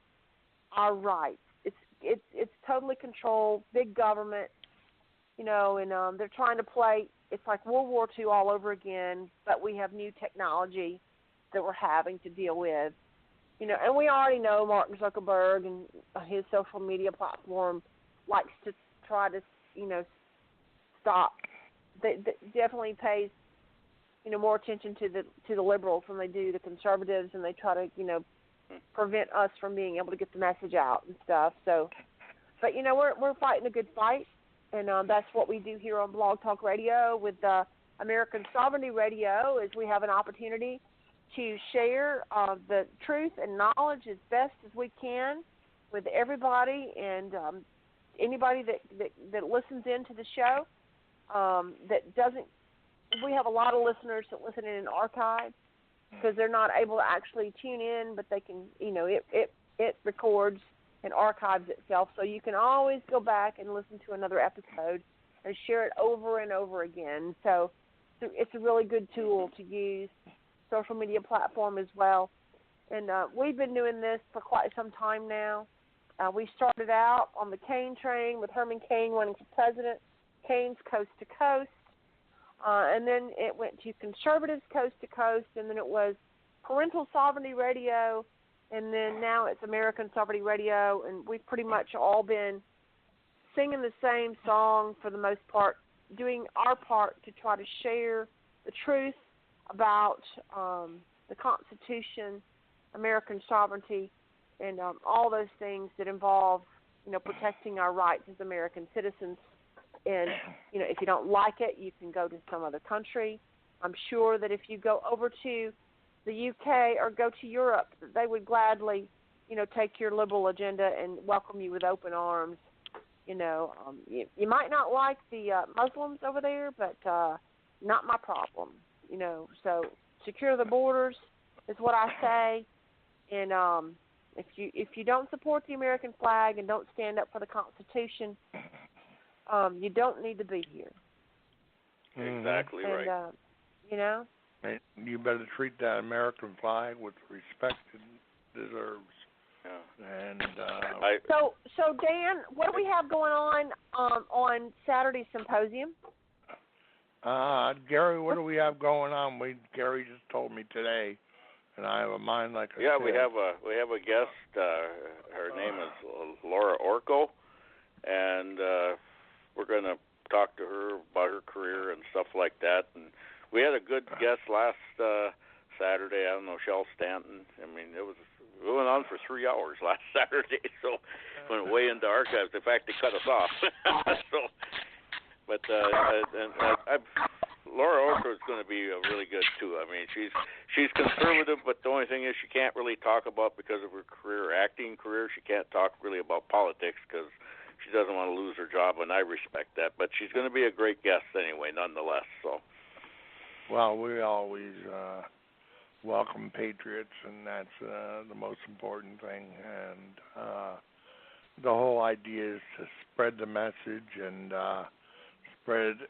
our rights. It's totally controlled, big government, and they're trying to play. It's like World War II all over again, but we have new technology that we're having to deal with, And we already know Mark Zuckerberg and his social media platform likes to try to, stop. That definitely pays, more attention to the liberals than they do the conservatives, and they try to, prevent us from being able to get the message out and stuff. So, but we're fighting a good fight, and that's what we do here on Blog Talk Radio with American Sovereignty Radio. Is we have an opportunity to share the truth and knowledge as best as we can with everybody, and anybody that listens into the show that doesn't. We have a lot of listeners that listen in an archive because they're not able to actually tune in, but they can, it records and archives itself, so you can always go back and listen to another episode and share it over and over again. So it's a really good tool to use, social media platform as well. And we've been doing this for quite some time now. We started out on the Kaine train with Herman Cain running for president, Kaine's Coast to Coast. And then it went to Conservatives Coast to Coast, and then it was Parental Sovereignty Radio, and then now it's American Sovereignty Radio, and we've pretty much all been singing the same song for the most part, doing our part to try to share the truth about the Constitution, American sovereignty, and all those things that involve, protecting our rights as American citizens. And, if you don't like it, you can go to some other country. I'm sure that if you go over to the UK or go to Europe, they would gladly, take your liberal agenda and welcome you with open arms. You might not like the Muslims over there, but not my problem. So secure the borders is what I say. And if you don't support the American flag and don't stand up for the Constitution, you don't need to be here. Exactly right. And, you better treat that American flag with the respect it deserves. Yeah. And so Dan, what do we have going on Saturday Symposium? Gary, what do we have going on? Gary just told me today, and I have a mind like a yeah. kid. We have a guest. Her name is Laura Orko, and we're going to talk to her about her career and stuff like that. And we had a good guest last Saturday. I don't know, Shel Stanton. I mean, it went on for 3 hours last Saturday, so went way into archives. In fact, they cut us off. Laura Orko is going to be really good too. I mean, she's conservative, but the only thing is she can't really talk about, because of her acting career. She can't talk really about politics because she doesn't want to lose her job, and I respect that. But she's going to be a great guest anyway, nonetheless. So. Well, we always welcome patriots, and that's the most important thing. And the whole idea is to spread the message and spread,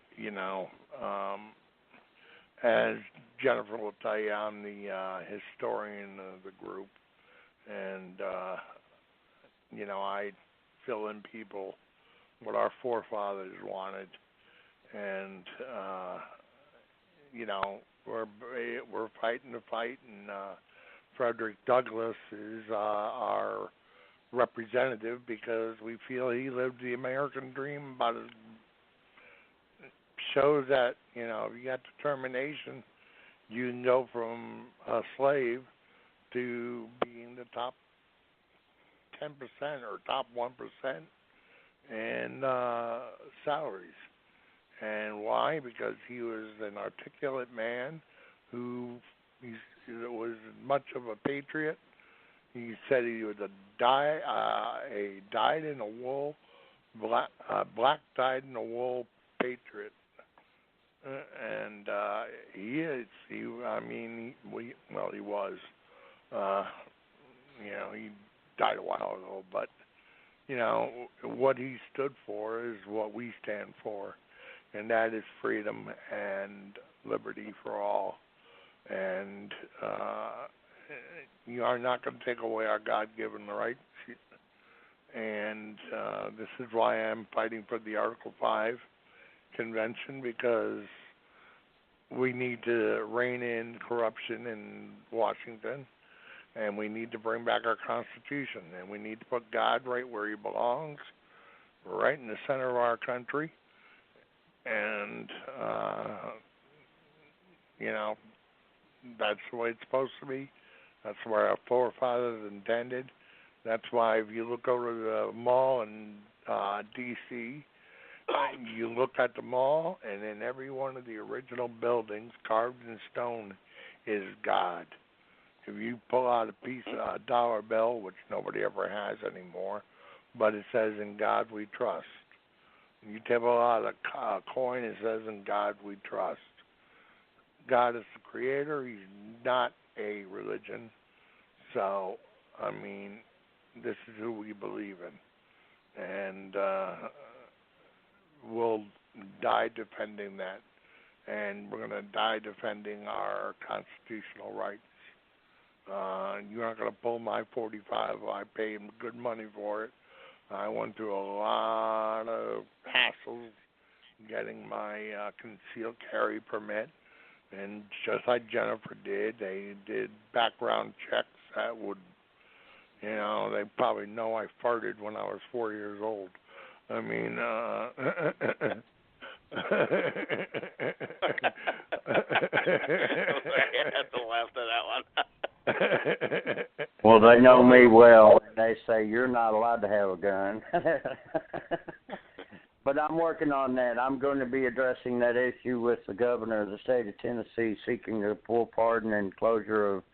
as Jennifer will tell you, I'm the historian of the group, and I fill in people what our forefathers wanted, and we're fighting the fight, and Frederick Douglass is our representative because we feel he lived the American dream. About it shows that if you got determination, you can go from a slave to being the top 10% or top 1% in salaries. And why? Because he was an articulate man who was much of a patriot. He said he was a dyed-in-the-wool, black dyed-in-the-wool patriot. And he is. He was. He died a while ago, but what he stood for is what we stand for, and that is freedom and liberty for all. And you are not going to take away our God-given rights. And this is why I'm fighting for the Article 5 convention, because we need to rein in corruption in Washington. and we need to bring back our Constitution, and we need to put God right where he belongs, right in the center of our country. And, that's the way it's supposed to be. That's where our forefathers intended. That's why if you look over the mall in D.C., you look at the mall, and in every one of the original buildings carved in stone is God. If you pull out a piece of a dollar bill, which nobody ever has anymore, but it says, "In God we trust." You pull out a coin, it says, "In God we trust." God is the creator. He's not a religion. So, I mean, this is who we believe in. And we'll die defending that. And we're going to die defending our constitutional rights. You're not going to pull my 45. I paid good money for it. I went through a lot of hassles getting my concealed carry permit. And just like Jennifer did, they did background checks that would, they probably know I farted when I was 4 years old. I mean, I had to laugh at that one. Well, they know me well, and they say you're not allowed to have a gun. But I'm working on that. I'm going to be addressing that issue with the governor of the state of Tennessee, seeking the full pardon and closure of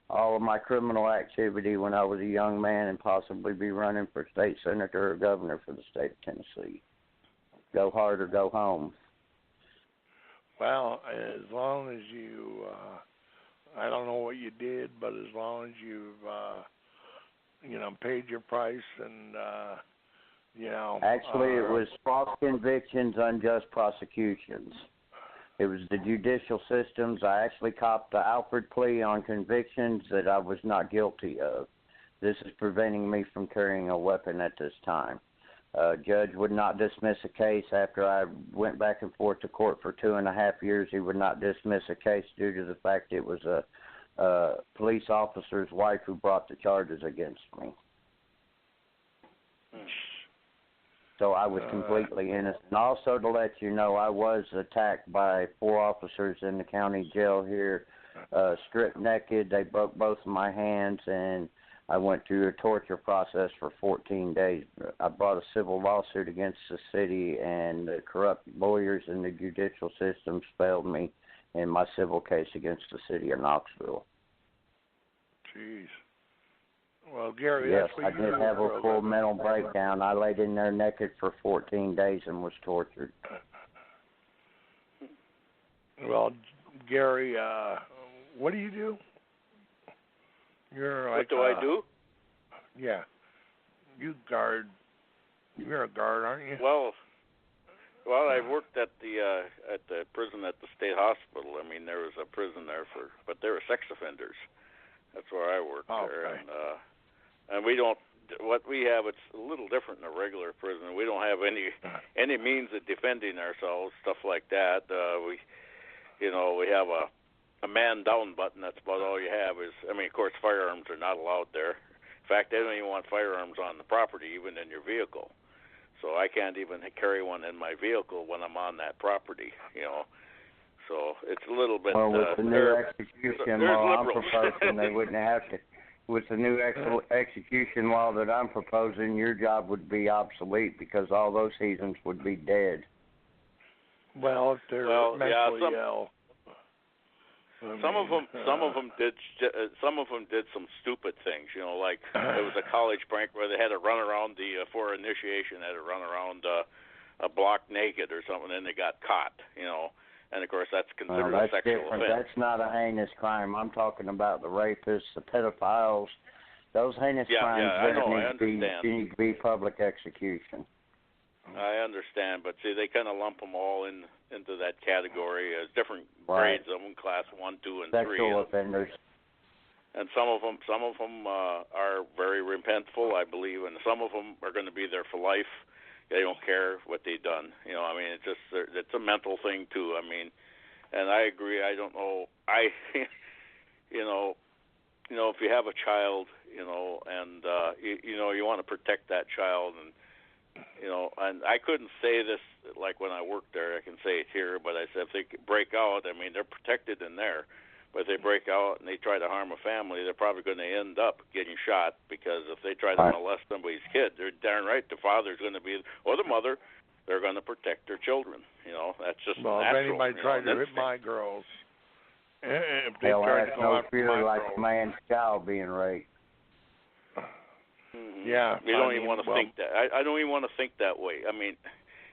all of my criminal activity when I was a young man, and possibly be running for state senator or governor for the state of Tennessee. Go hard or go home. Well, as long as you, I don't know what you did, but as long as you've, paid your price and, Actually, it was false convictions, unjust prosecutions. It was the judicial systems. I actually copped the Alford plea on convictions that I was not guilty of. This is preventing me from carrying a weapon at this time. Judge would not dismiss a case after I went back and forth to court for 2.5 years. He would not dismiss a case due to the fact it was a police officer's wife who brought the charges against me. So I was completely innocent. Also, to let you know, I was attacked by 4 officers in the county jail here, stripped naked. They broke both of my hands, and I went through a torture process for 14 days. I brought a civil lawsuit against the city, and the corrupt lawyers in the judicial system failed me in my civil case against the city of Knoxville. Jeez. Well, Gary, yes, that's what I did have a full mental breakdown. I laid in there naked for 14 days and was tortured. Well, Gary, what do you do? You're like, what do I do? Yeah, you guard. You're a guard, aren't you? Well, I worked at the prison at the state hospital. I mean, there was a prison there but they were sex offenders. That's where I worked there, and we don't. What we have, it's a little different in a regular prison. We don't have any means of defending ourselves, stuff like that. We have a man down button. That's about all you have. Of course, firearms are not allowed there. In fact, they don't even want firearms on the property, even in your vehicle. So I can't even carry one in my vehicle when I'm on that property. So it's a little bit. Well, with the new execution law I'm proposing, they wouldn't have to. With the new execution law that I'm proposing, your job would be obsolete because all those heathens would be dead. Well, if they're mentally ill. Some of them did some stupid things. Like there was a college prank where they had to run around for initiation, had to run around a block naked or something, and they got caught. And, of course, that's considered a sexual offense. That's not a heinous crime. I'm talking about the rapists, the pedophiles. Those heinous crimes need to be public execution. I understand, but, see, they kind of lump them all into that category as different grades of them, class 1, 2, and 3. Sexual offenders. And some of them are very repentful, I believe, and some of them are going to be there for life. They don't care what they've done. It's a mental thing too. And I agree. I don't know. if you have a child, and you want to protect that child, and and I couldn't say this like when I worked there. I can say it here, but I said if they break out, I mean they're protected in there. But if they break out and they try to harm a family, they're probably going to end up getting shot, because if they try to molest somebody's kid, they're darn right the father's going to be, or the mother, they're going to protect their children. That's just natural. If anybody tried to hit my girls, if they Hell, tried to go no after fear my like girls. a man's child being raped. Mm-hmm. Yeah, you don't even want to think that. I don't even want to think that way. I mean,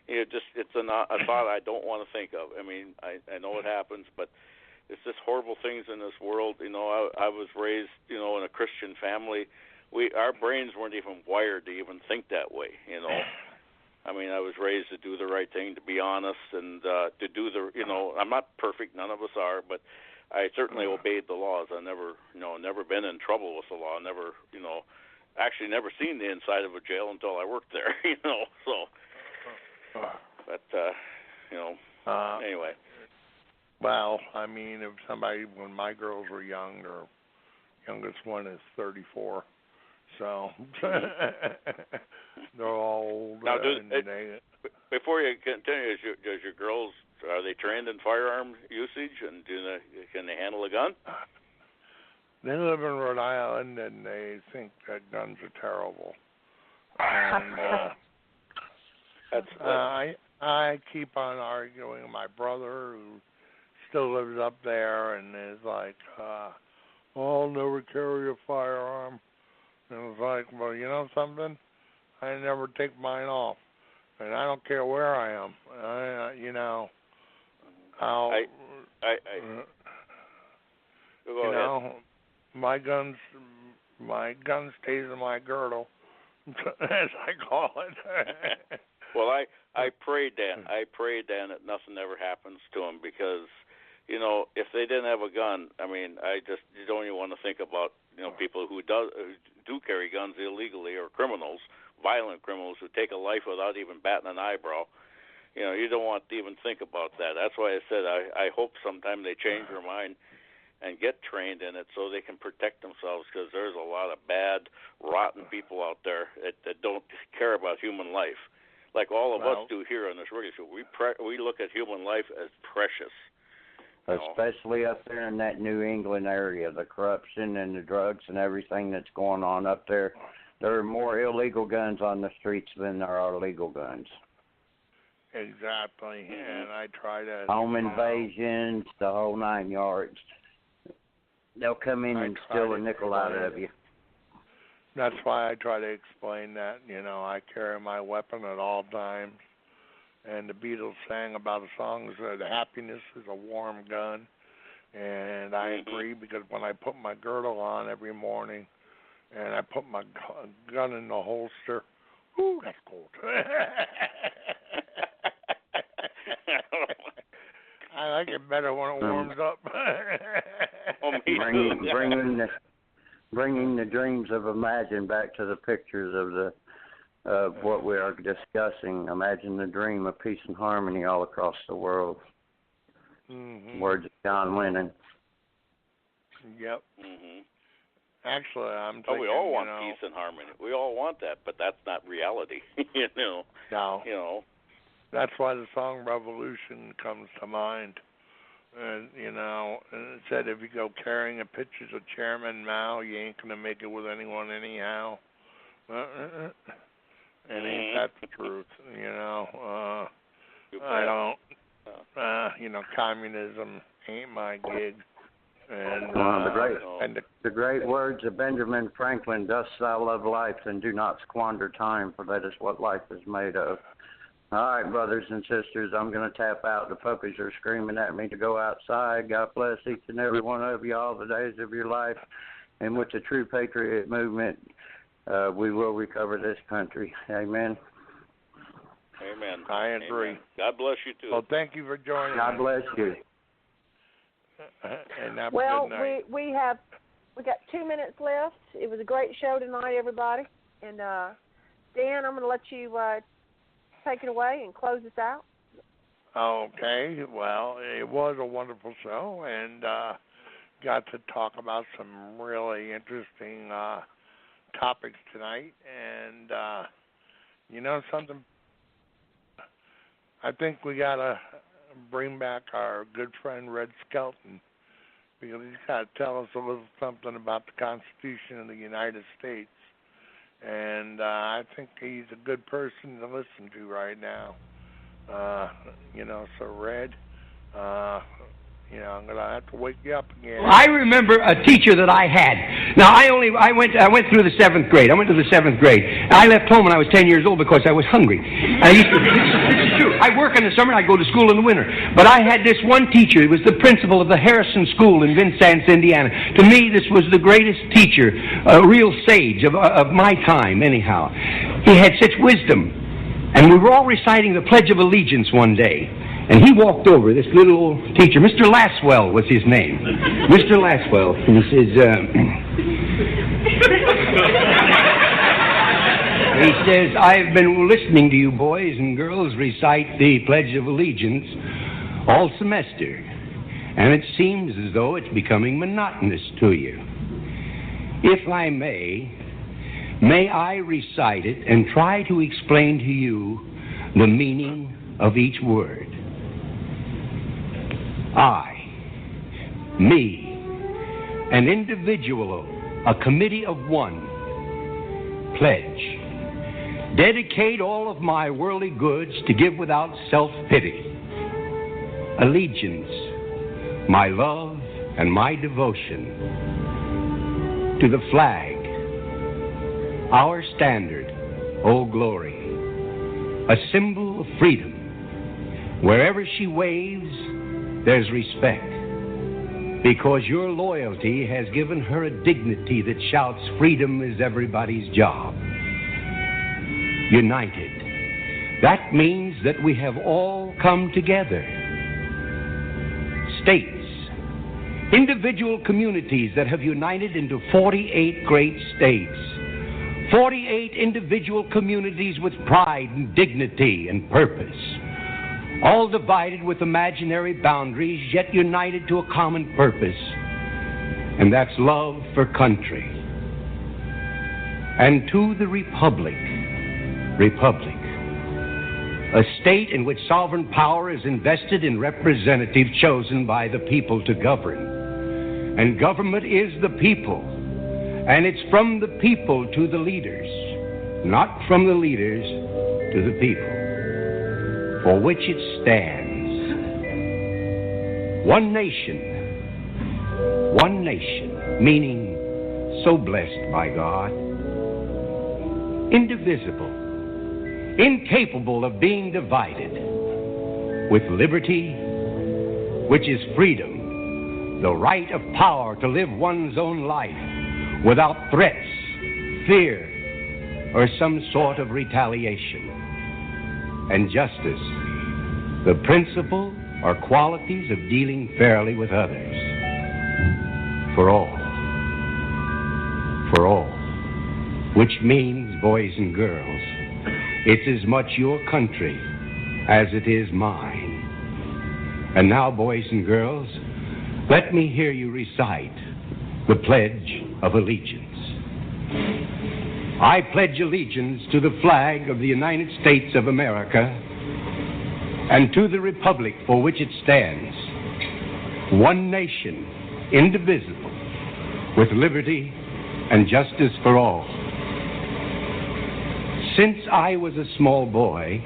it's a thought I don't want to think of. I mean, I know it happens, but it's just horrible things in this world. I was raised, in a Christian family. Our brains weren't even wired to even think that way. I mean, I was raised to do the right thing, to be honest, and to do I'm not perfect. None of us are, but I certainly obeyed the laws. I never been in trouble with the law. Never, actually never seen the inside of a jail until I worked there. So. But anyway. Well, I mean, if when my girls were young, their youngest one is 34, so they're all old. Now, before you continue, does your girls, are they trained in firearm usage, and can they handle a gun? They live in Rhode Island, and they think that guns are terrible. And I keep on arguing with my brother, who still lives up there, and is like, I'll never carry a firearm. And it's like, well, you know something? I never take mine off, and I don't care where I am. My gun stays in my girdle, as I call it. Well, I pray, Dan, that nothing ever happens to them, because, if they didn't have a gun, I mean, you don't even want to think about, people who do carry guns illegally, or criminals, violent criminals who take a life without even batting an eyebrow. You don't want to even think about that. That's why I said I hope sometime they change their mind and get trained in it so they can protect themselves, because there's a lot of bad, rotten people out there that don't care about human life. Like all of us do here on this radio show. We look at human life as precious. Especially up there in that New England area, the corruption and the drugs and everything that's going on up there. There are more illegal guns on the streets than there are legal guns. Exactly, and I try to... Home invasions, the whole 9 yards. They'll come in and steal a nickel out of you. That's why I try to explain that, I carry my weapon at all times. And the Beatles sang about a song that said, happiness is a warm gun. And I agree, because when I put my girdle on every morning and I put my gun in the holster, ooh, that's cold. I like it better when it warms up. Bringing the dreams of Imagine back to the pictures of what we are discussing. Imagine the dream of peace and harmony all across the world. Mm-hmm. Words of John Lennon. Yep. Mm-hmm. Actually, I'm thinking, we all want peace and harmony. We all want that, but that's not reality. No. That's why the song Revolution comes to mind. And, and it said if you go carrying the pictures of Chairman Mao, you ain't going to make it with anyone anyhow. And ain't that the truth, I don't, communism ain't my gig. And the great words of Benjamin Franklin, dost thou love life, and do not squander time, for that is what life is made of. All right, brothers and sisters, I'm going to tap out. The puppies are screaming at me to go outside. God bless each and every one of you all the days of your life. And with the True Patriot Movement, we will recover this country. Amen. Amen. I agree. Amen. God bless you, too. Well, thank you for joining God us. bless you. And have a good night. we got 2 minutes left. It was a great show tonight, everybody. And, Dan, I'm going to let you take it away and close us out. Okay. Well, it was a wonderful show. And got to talk about some really interesting topics tonight. And, you know something? I think we got to bring back our good friend Red Skelton, because he's got to tell us a little something about the Constitution of the United States. And I think he's a good person to listen to right now. You know, so Red, you know, I'm gonna have to wake you up again. I remember a teacher that I had. Now I went through the 7th grade. I went to the 7th grade. I left home when I was 10 years old because I was hungry. This is true. I work in the summer and I go to school in the winter. But I had this one teacher. He was the principal of the Harrison School in Vincennes, Indiana. To me, this was the greatest teacher, a real sage of my time. Anyhow, he had such wisdom, and we were all reciting the Pledge of Allegiance one day. And he walked over, this little old teacher, Mr. Laswell was his name. Mr. Laswell. And he says, I've been listening to you boys and girls recite the Pledge of Allegiance all semester. And it seems as though it's becoming monotonous to you. If I may I recite it and try to explain to you the meaning of each word. I, me, an individual, a committee of one, pledge, dedicate all of my worldly goods to give without self-pity, allegiance, my love and my devotion to the flag, our standard, Old Glory, a symbol of freedom. Wherever she waves, there's respect, because your loyalty has given her a dignity that shouts freedom is everybody's job. United. That means that we have all come together. States, individual communities that have united into 48 great states. 48 individual communities with pride and dignity and purpose. All divided with imaginary boundaries, yet united to a common purpose, and that's love for country. And to the Republic, a state in which sovereign power is invested in representatives chosen by the people to govern. And government is the people, and it's from the people to the leaders, not from the leaders to the people, for which it stands. One nation, meaning so blessed by God, indivisible, incapable of being divided, with liberty, which is freedom, the right of power to live one's own life without threats, fear, or some sort of retaliation. And justice, the principle or qualities of dealing fairly with others. For all, which means, boys and girls, it's as much your country as it is mine. And now, boys and girls, let me hear you recite the Pledge of Allegiance. I pledge allegiance to the flag of the United States of America and to the republic for which it stands, one nation, indivisible, with liberty and justice for all. Since I was a small boy,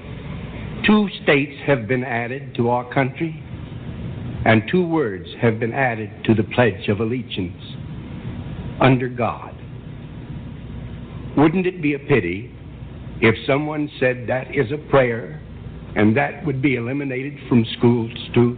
2 states have been added to our country, and 2 words have been added to the Pledge of Allegiance: under God. Wouldn't it be a pity if someone said that is a prayer and that would be eliminated from schools too?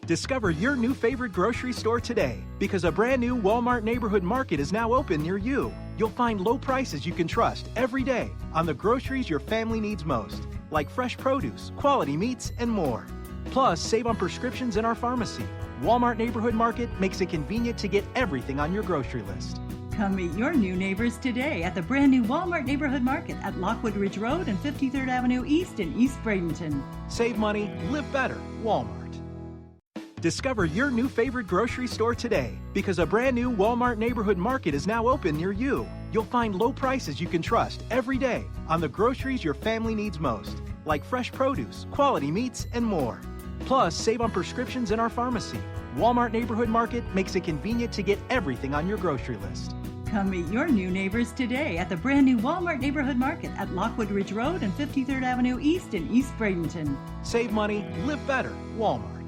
Discover your new favorite grocery store today, because a brand new Walmart Neighborhood Market is now open near you. you'll find low prices you can trust every day on the groceries your family needs most, like fresh produce, quality meats, and more. Plus, save on prescriptions in our pharmacy. Walmart Neighborhood Market makes it convenient to get everything on your grocery list. Come meet your new neighbors today at the brand new Walmart Neighborhood Market at Lockwood Ridge Road and 53rd Avenue East in East Bradenton. Save money, live better, Walmart. Discover your new favorite grocery store today because a brand new Walmart Neighborhood Market is now open near you. You'll find low prices you can trust every day on the groceries your family needs most, like fresh produce, quality meats, and more. Plus, save on prescriptions in our pharmacy. Walmart Neighborhood Market makes it convenient to get everything on your grocery list. Come meet your new neighbors today at the brand new Walmart Neighborhood Market at Lockwood Ridge Road and 53rd Avenue East in East Bradenton. Save money, live better, Walmart.